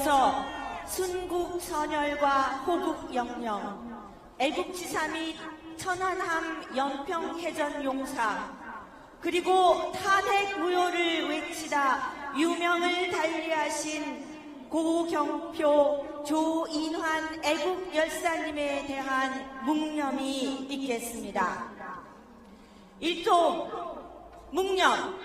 이어서 순국 선열과 호국 영령, 애국지사 및 천안함 연평해전 용사, 그리고 탄핵 무효를 외치다 유명을 달리하신 고경표 조인환 애국열사님에 대한 묵념이 있겠습니다. 일통 묵념.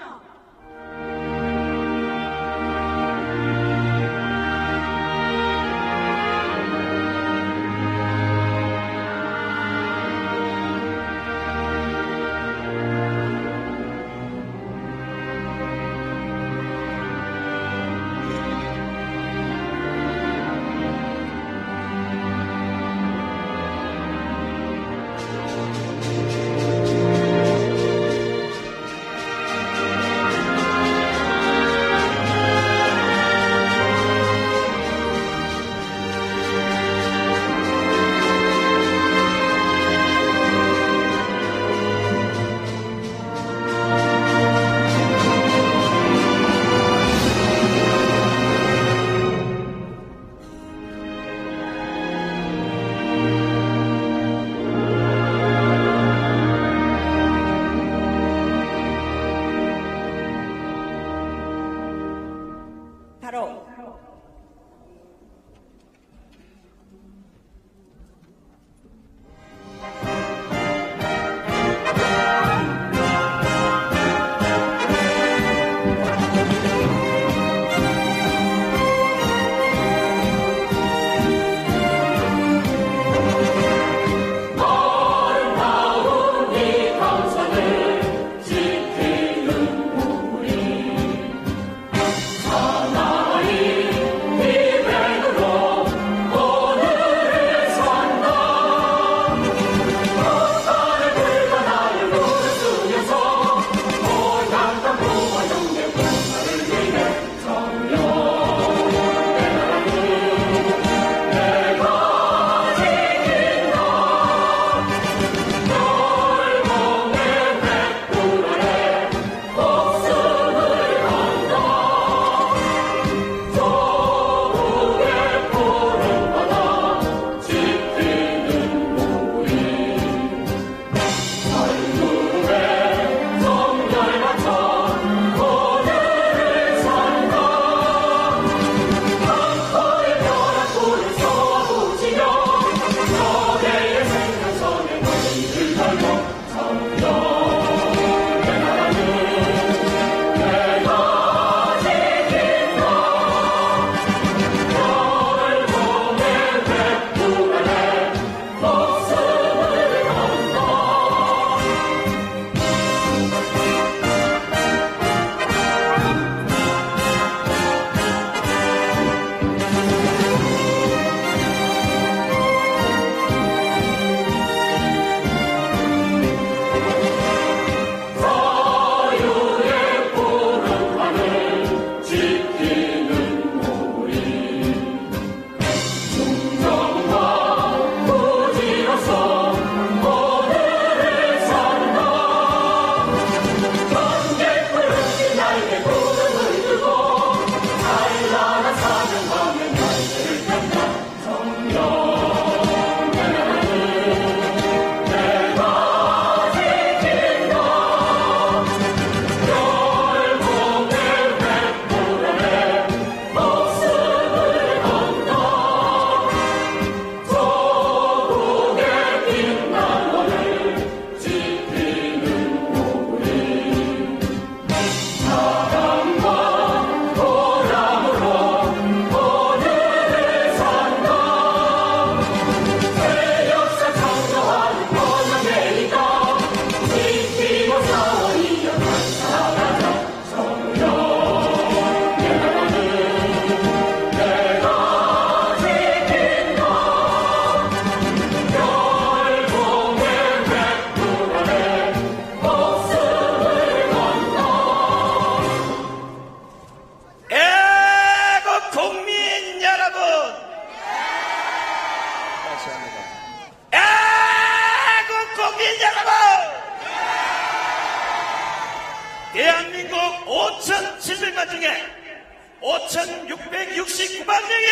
바로 대한민국 5,700만 중에 5,669만 명의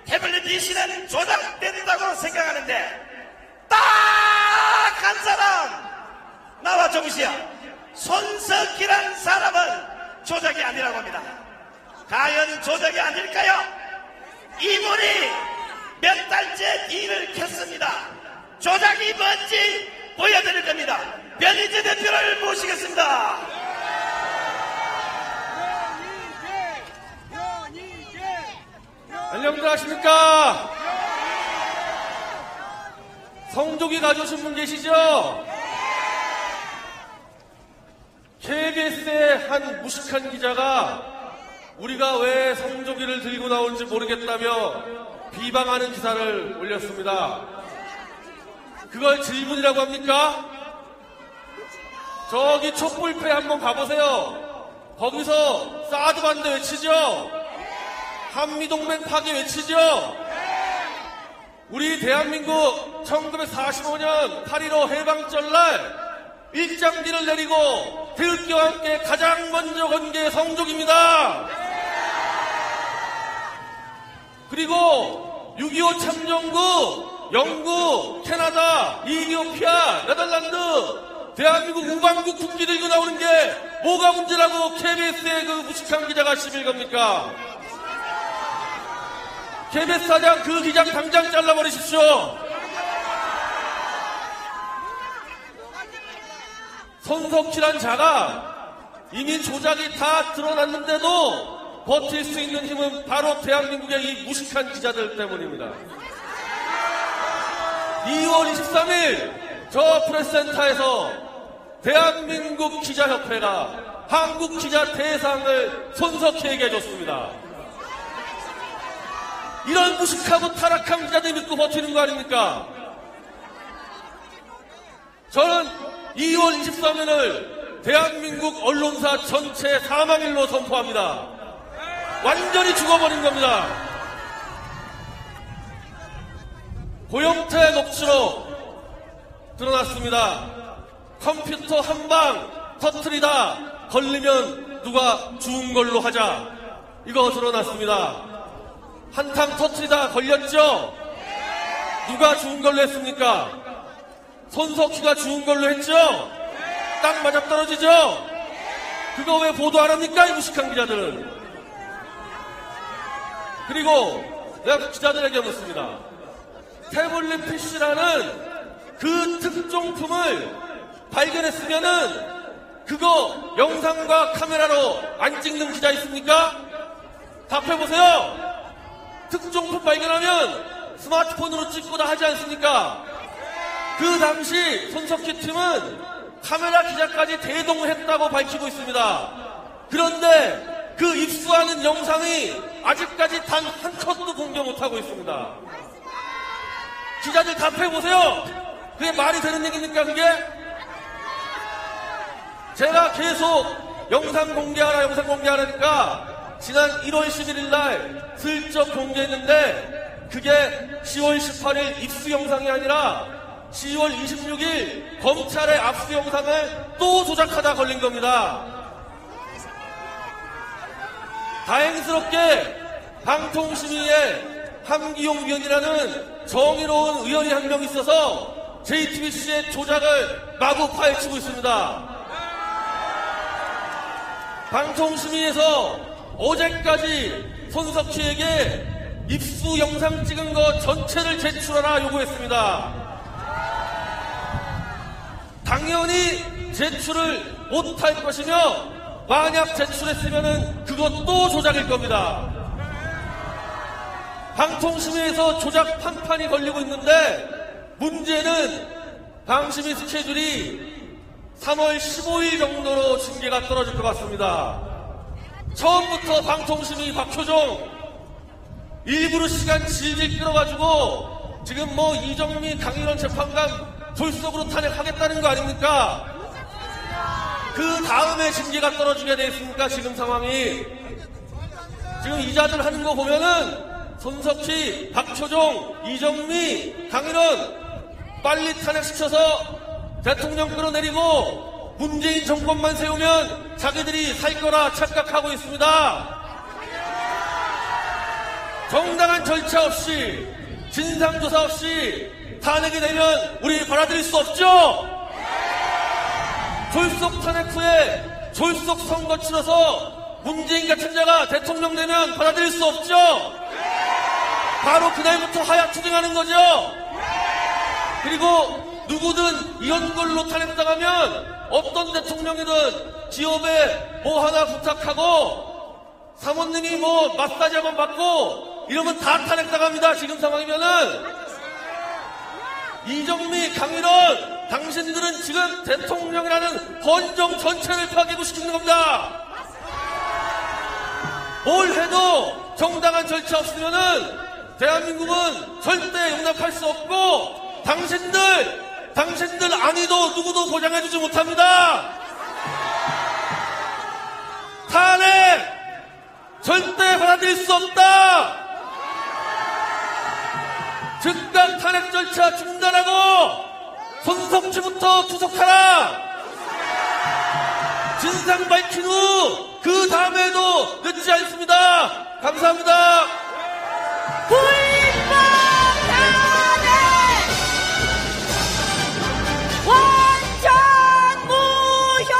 태블릿 PC는 조작된다고 생각하는데 딱 한 사람 나와 정시야. 손석희란 사람은 조작이 아니라고 합니다. 과연 조작이 아닐까요? 이분이 몇 달째 일을 켰습니다. 조작이 뭔지 보여드릴 겁니다. 변희재 대표를 모시겠습니다. 안녕들 하십니까? 성조기 가져오신 분 계시죠? KBS의 한 무식한 기자가 우리가 왜 성조기를 들고 나오는지 모르겠다며 비방하는 기사를 올렸습니다. 그걸 질문이라고 합니까? 저기 촛불패 한번 가보세요. 거기서 사드 반대 외치죠? 한미동맹 파괴 외치죠? 우리 대한민국 1945년 8.15 해방절날 일장기를 내리고 태극기와 함께 가장 먼저 건 게 성족입니다. 그리고 6.25 참전구 영국, 캐나다, 이디오피아, 네덜란드 대한민국 우방국 국기 들고 나오는 게 뭐가 문제라고 KBS의 그 무식한 기자가 시빌 겁니까? KBS 사장 그 기장 당장 잘라버리십시오. 손석희란 자가 이미 조작이 다 드러났는데도 버틸 수 있는 힘은 바로 대한민국의 이 무식한 기자들 때문입니다. 2월 23일 저 프레스센터에서 대한민국 기자협회가 한국기자대상을 손석희에게 줬습니다. 이런 무식하고 타락한 기자들 믿고 버티는 거 아닙니까? 저는 2월 23일을 대한민국 언론사 전체 사망일로 선포합니다. 완전히 죽어버린 겁니다. 고영태 녹취록 드러났습니다. 컴퓨터 한 방 터트리다 걸리면 누가 죽은 걸로 하자. 이거 드러났습니다. 한탕 터트리다 걸렸죠? 누가 죽은 걸로 했습니까? 손석희가 죽은 걸로 했죠? 딱 맞아떨어지죠? 그거 왜 보도 안 합니까? 이 무식한 기자들은. 그리고 내가 기자들에게 묻습니다. 태블릿 PC라는 그 특종품을 발견했으면은 그거 영상과 카메라로 안 찍는 기자 있습니까? 답해보세요. 특종품 발견하면 스마트폰으로 찍고 다 하지 않습니까? 그 당시 손석희 팀은 카메라 기자까지 대동했다고 밝히고 있습니다. 그런데 그 입수하는 영상이 아직까지 단 한 컷도 공개 못하고 있습니다. 기자들 답해보세요. 그게 말이 되는 얘기입니까 그게? 제가 계속 영상 공개하라니까 지난 1월 11일 날 슬쩍 공개했는데 그게 10월 18일 입수 영상이 아니라 10월 26일 검찰의 압수 영상을 또 조작하다 걸린 겁니다. 다행스럽게 방통심의회 함기용 위원이라는 정의로운 의원이 한 명 있어서 JTBC의 조작을 마구 파헤치고 있습니다. 방통심의에서 어제까지 손석희에게 입수 영상 찍은 거 전체를 제출하라 요구했습니다. 당연히 제출을 못할 것이며 만약 제출했으면 그것도 조작일 겁니다. 방통심의에서 조작 판판이 걸리고 있는데 문제는 방심위 스케줄이 3월 15일 정도로 징계가 떨어질 것 같습니다. 처음부터 방통심의 박효종 일부러 시간 질질 끌어가지고 지금 뭐 이정미 강인원 재판관 졸속으로 탄핵하겠다는 거 아닙니까? 그 다음에 징계가 떨어지게 돼 있으니까 지금 상황이 지금 이자들 하는 거 보면은 손석희, 박효종, 이정미, 강인원 빨리 탄핵시켜서 대통령 끌어내리고 문재인 정권만 세우면 자기들이 살 거라 착각하고 있습니다. 정당한 절차 없이 진상조사 없이 탄핵이 되면 우리 받아들일 수 없죠. 졸속 탄핵 후에 졸속 선거 치러서 문재인 같은 자가 대통령 되면 받아들일 수 없죠. 바로 그날부터 하야 투쟁하는 거죠. 그리고 누구든 이런 걸로 탄핵당하면 어떤 대통령이든 지업에 뭐 하나 부탁하고 사모님이 뭐 마사지 한번 받고 이러면 다 탄핵당합니다. 지금 상황이면은. 이정미, 강일원, 당신들은 지금 대통령이라는 헌정 전체를 파괴고 시키는 겁니다. 뭘 해도 정당한 절차 없으면은 대한민국은 절대 용납할 수 없고 당신들 아니도 누구도 보장해주지 못합니다. 탄핵 절대 받아들일 수 없다. 즉각 탄핵 절차 중단하고 손석주부터 구속하라. 진상 밝힌 후 그 다음에도 늦지 않습니다. 감사합니다. 불법 탄핵 완전 무효.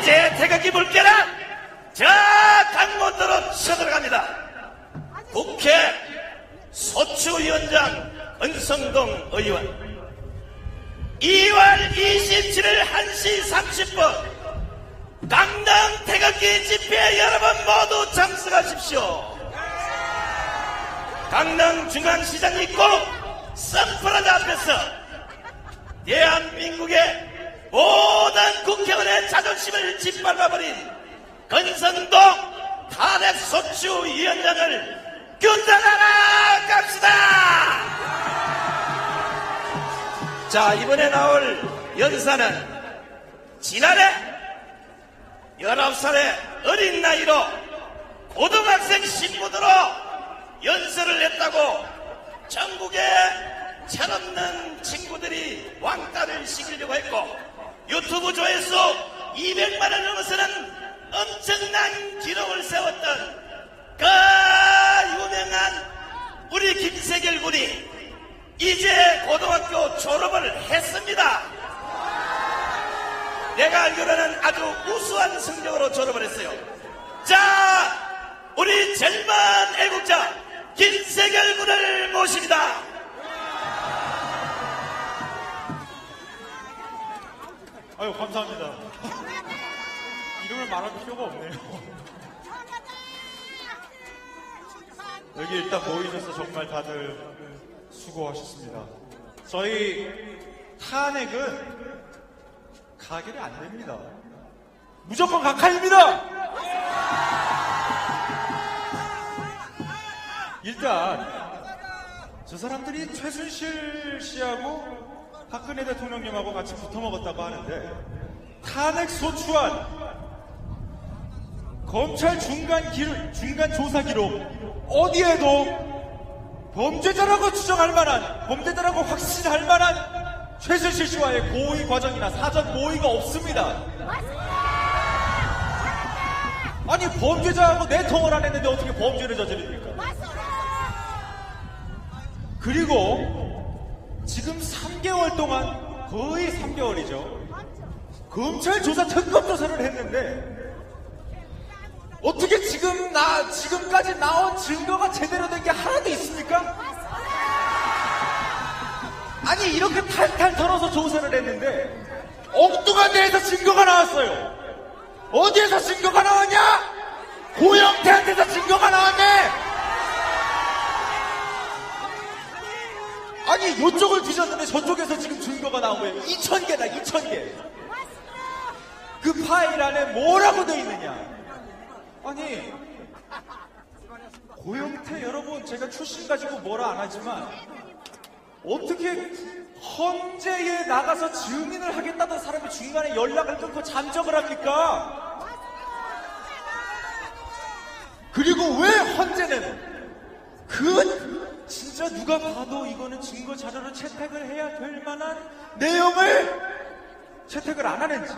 이제 태극기 물결은 저 강원도로 쳐들어갑니다. 국회 소추위원장 은성동 의원 2월 27일 1시 30분 강릉 태극기 집회 여러분 모두 참석하십시오. 강릉 중앙시장 입구 선플라자 앞에서 대한민국의 모든 국회의원의 자존심을 짓밟아버린 건선동 탄핵소추위원장을 규탄하라 갑시다. 자, 이번에 나올 연사는 지난해 19살의 어린 나이로 고등학생 신분으로 연설을 했다고 전국의 철없는 친구들이 왕따를 시키려고 했고 유튜브 조회수 200만을 넘어서는 엄청난 기록을 세웠던 그 유명한 우리 김세결 군이 이제 고등학교 졸업을 했습니다. 내가 알기로는 아주 우수한 성적으로 졸업을 했어요. 자, 우리 젊은 애국자 김세결 군을 모십니다. 아유, 감사합니다. 이름을 말할 필요가 없네요. 여기 일단 모이셔서 정말 다들 수고하셨습니다. 저희 탄핵은 가결이 안 됩니다. 무조건 각하입니다. 일단 저 사람들이 최순실 씨하고 박근혜 대통령님하고 같이 붙어먹었다고 하는데 탄핵 소추안 검찰 중간 조사 기록 어디에도 범죄자라고 추정할 만한, 범죄자라고 확신할 만한 최순실 씨와의 고의 과정이나 사전 모의가 없습니다. 아니, 범죄자하고 내통을 안 했는데 어떻게 범죄를 저지릅니까? 그리고 지금 3개월 동안, 거의 3개월이죠. 검찰 조사 특검 조사를 했는데 어떻게 지금까지 나온 증거가 제대로 된 게 하나도 있습니까? 아니, 이렇게 탈탈 털어서 조사를 했는데 엉뚱한 데에서 증거가 나왔어요. 어디에서 증거가 나왔냐? 고영태한테서 증거가 나왔네. 아니, 이쪽을 뒤졌는데 저쪽에서 지금 증거가 나온 거예요. 2,000개다, 2,000개. 그 파일 안에 뭐라고 돼 있느냐? 아니, 고영태 여러분, 제가 출신 가지고 뭐라 안 하지만 어떻게 헌재에 나가서 증인을 하겠다던 사람이 중간에 연락을 끊고 잠적을 합니까? 그리고 왜 헌재는 진짜 누가 봐도 이거는 증거 자료로 채택을 해야 될 만한 내용을 채택을 안 하는지.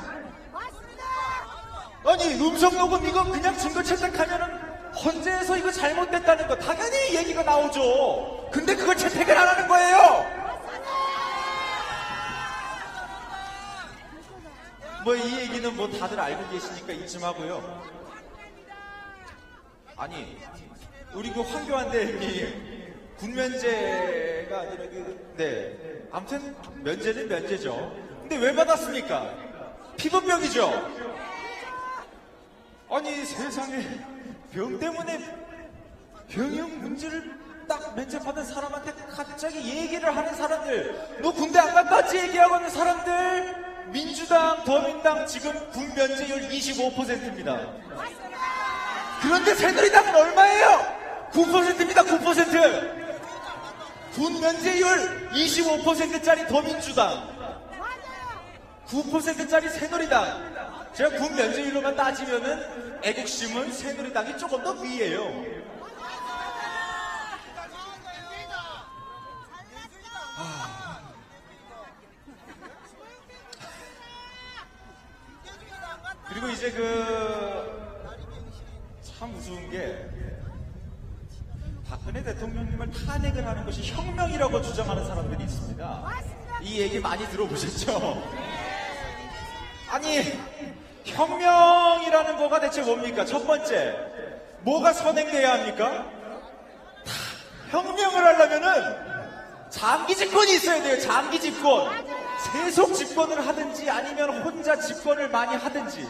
아니, 음성 녹음 이거 그냥 증거 채택하면은 헌재에서 이거 잘못됐다는 거 당연히 얘기가 나오죠. 근데 그걸 채택을 안 하는 거예요. 뭐 이 얘기는 뭐 다들 알고 계시니까 이쯤 하고요. 아니, 우리 그 황교안 대행님 군면제가 아니라 아무튼 면제는 면제죠. 근데 왜 받았습니까? 피부병이죠. 아니, 세상에 병 때문에 병역 문제를 딱 면제받은 사람한테 갑자기 얘기를 하는 사람들, 너 군대 안 갔다 왔지 얘기하고 하는 사람들, 민주당, 더민당 지금 군 면제율 25%입니다. 그런데 새누리당은 얼마예요? 9%입니다. 9%. 군 면제율 25%짜리 더민주당, 9%짜리 새누리당. 제가 군 면제율로만 따지면은 애국심은 새누리당이 조금 더 위에요. 그리고 이제 참 우스운 게 박근혜 대통령님을 탄핵을 하는 것이 혁명이라고 주장하는 사람들이 있습니다. 이 얘기 많이 들어보셨죠? 아니, 혁명이라는 거가 대체 뭡니까? 첫 번째, 뭐가 선행돼야 합니까? 혁명을 하려면은 장기 집권이 있어야 돼요. 장기 집권. 세속 집권을 하든지 아니면 혼자 집권을 많이 하든지.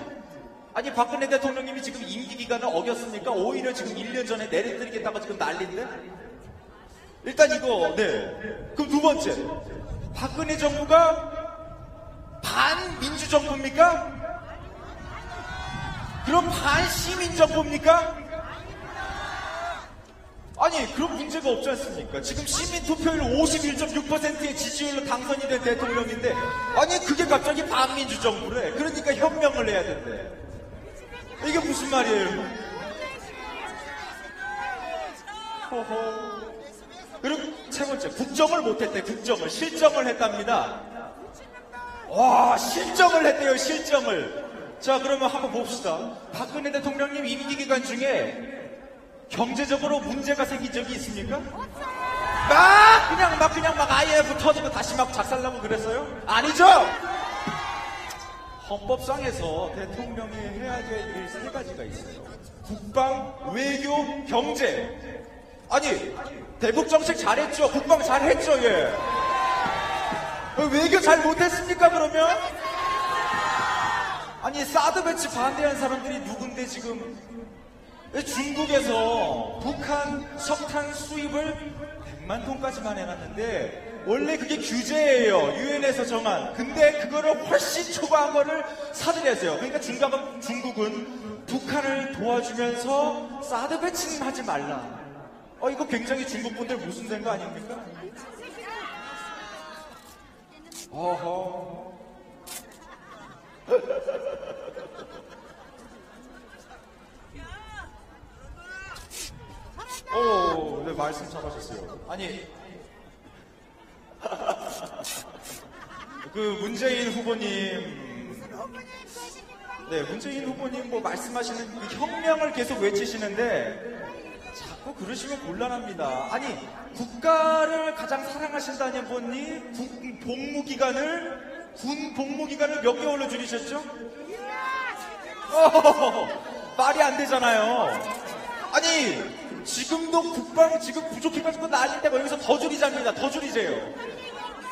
아니, 박근혜 대통령님이 지금 임기 기간을 어겼습니까? 오히려 지금 1년 전에 내려드리겠다고 지금 난리인데? 일단 이거, 그럼 두 번째, 박근혜 정부가 반민주 정부입니까? 그럼 반시민 정부입니까? 아니, 그런 문제가 없지 않습니까? 지금 시민 투표율 51.6%의 지지율로 당선이 된 대통령인데, 아니, 그게 갑자기 반민주 정부래. 그러니까 혁명을 해야 된대. 이게 무슨 말이에요? 호호. 그리고 세 번째, 국정을 못했대. 국정을. 실정을 했답니다. 와, 실정을 했대요. 실정을. 자, 그러면 한번 봅시다. 박근혜 대통령님 임기 기간 중에 경제적으로 문제가 생긴 적이 있습니까? 그냥 IMF 터지고 다시 막 작살나고 그랬어요? 아니죠? 헌법상에서 대통령이 해야 될 일 세 가지가 있어요. 국방, 외교, 경제. 아니, 대북 정책 잘했죠? 국방 잘했죠? 예. 외교 잘 못했습니까, 그러면? 아니 사드 배치 반대한 사람들이 누군데 지금 왜 중국에서 북한 석탄 수입을 100만 톤까지만 해놨는데 원래 그게 규제예요. 유엔에서 정한. 근데 그거를 훨씬 초과한 거를 사들이 했어요. 그러니까 중국은 북한을 도와주면서 사드 배치는 하지 말라. 이거 굉장히 중국 분들 모순된 거 아닙니까? 어허. 네, 말씀 잘하셨어요. 아니, 그 문재인 후보님, 네, 문재인 후보님 뭐 말씀하시는 그 혁명을 계속 외치시는데 자꾸 그러시면 곤란합니다. 아니, 국가를 가장 사랑하신다는 분이 군 복무기간을 몇 개월로 줄이셨죠? 말이 안 되잖아요. 아니, 지금도 국방 지금 부족해가지고 난리인데 여기서 더 줄이자입니다. 더 줄이세요.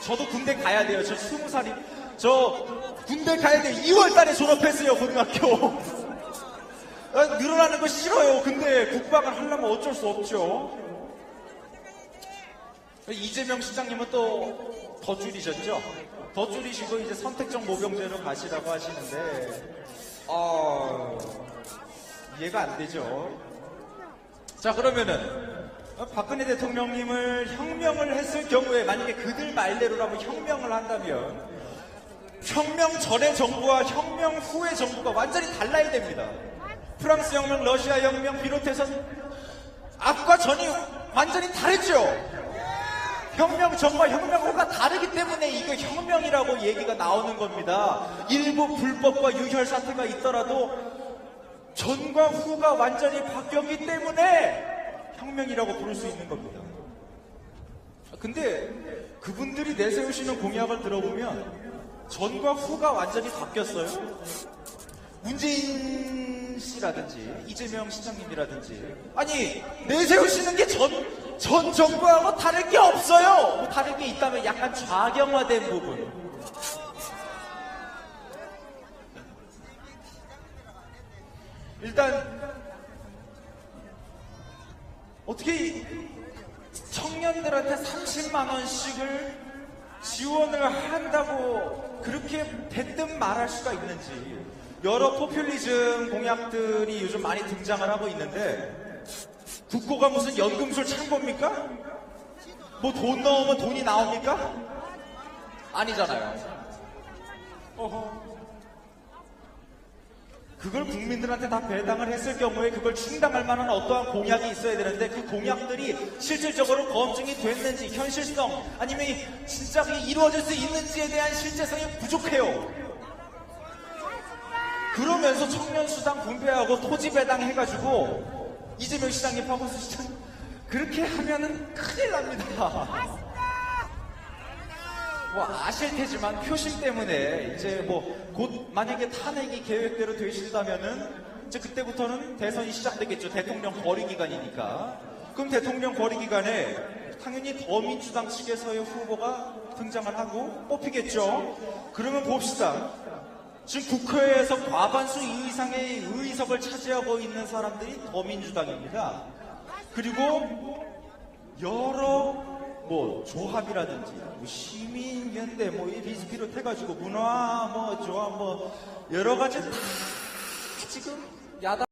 저도 군대 가야 돼요. 저 20살이 저 군대 가야 돼요. 2월 달에 졸업했어요. 고등학교. 늘어나는 거 싫어요. 근데 국방을 하려면 어쩔 수 없죠. 이재명 시장님은 또 더 줄이셨죠? 더 줄이시고 이제 선택적 모병제로 가시라고 하시는데 이해가 안 되죠. 자, 그러면은 박근혜 대통령님을 혁명을 했을 경우에 만약에 그들 말대로라면 혁명을 한다면 혁명 전의 정부와 혁명 후의 정부가 완전히 달라야 됩니다. 프랑스 혁명, 러시아 혁명 비롯해서 앞과 전이 완전히 다르죠. 혁명 전과 혁명 후가 다르기 때문에 이거 혁명이라고 얘기가 나오는 겁니다. 일부 불법과 유혈 사태가 있더라도 전과 후가 완전히 바뀌었기 때문에 혁명이라고 부를 수 있는 겁니다. 근데 그분들이 내세우시는 공약을 들어보면 전과 후가 완전히 바뀌었어요. 문재인 씨라든지 이재명 시장님이라든지 아니 내세우시는 게 전 정부하고 다를 게 없어요. 뭐 다를 게 있다면 약간 좌경화된 부분. 일단 어떻게 청년들한테 30만 원씩을 지원을 한다고 그렇게 대뜸 말할 수가 있는지. 여러 포퓰리즘 공약들이 요즘 많이 등장을 하고 있는데 국고가 무슨 연금술 창고입니까? 뭐 돈 넣으면 돈이 나옵니까? 아니잖아요. 그걸 국민들한테 다 배당을 했을 경우에 그걸 충당할 만한 어떠한 공약이 있어야 되는데 그 공약들이 실질적으로 검증이 됐는지 현실성 아니면 진짜 이루어질 수 있는지에 대한 실제성이 부족해요. 그러면서 청년수당 분배하고 토지 배당 해가지고 이재명 시장님, 박원순 시장 그렇게 하면은 큰일 납니다. 뭐 아실 테지만 표심 때문에 이제 뭐 곧 만약에 탄핵이 계획대로 되신다면은 이제 그때부터는 대선이 시작되겠죠. 대통령 거리 기간이니까. 그럼 대통령 거리 기간에 당연히 더민주당 측에서의 후보가 등장을 하고 뽑히겠죠. 그러면 봅시다. 지금 국회에서 과반수 이상의 의석을 차지하고 있는 사람들이 더민주당입니다. 그리고 여러 뭐 조합이라든지 뭐 시민연대 뭐 이 비슷비롯해가지고 문화 뭐 조합 뭐 여러 가지 다 지금 야당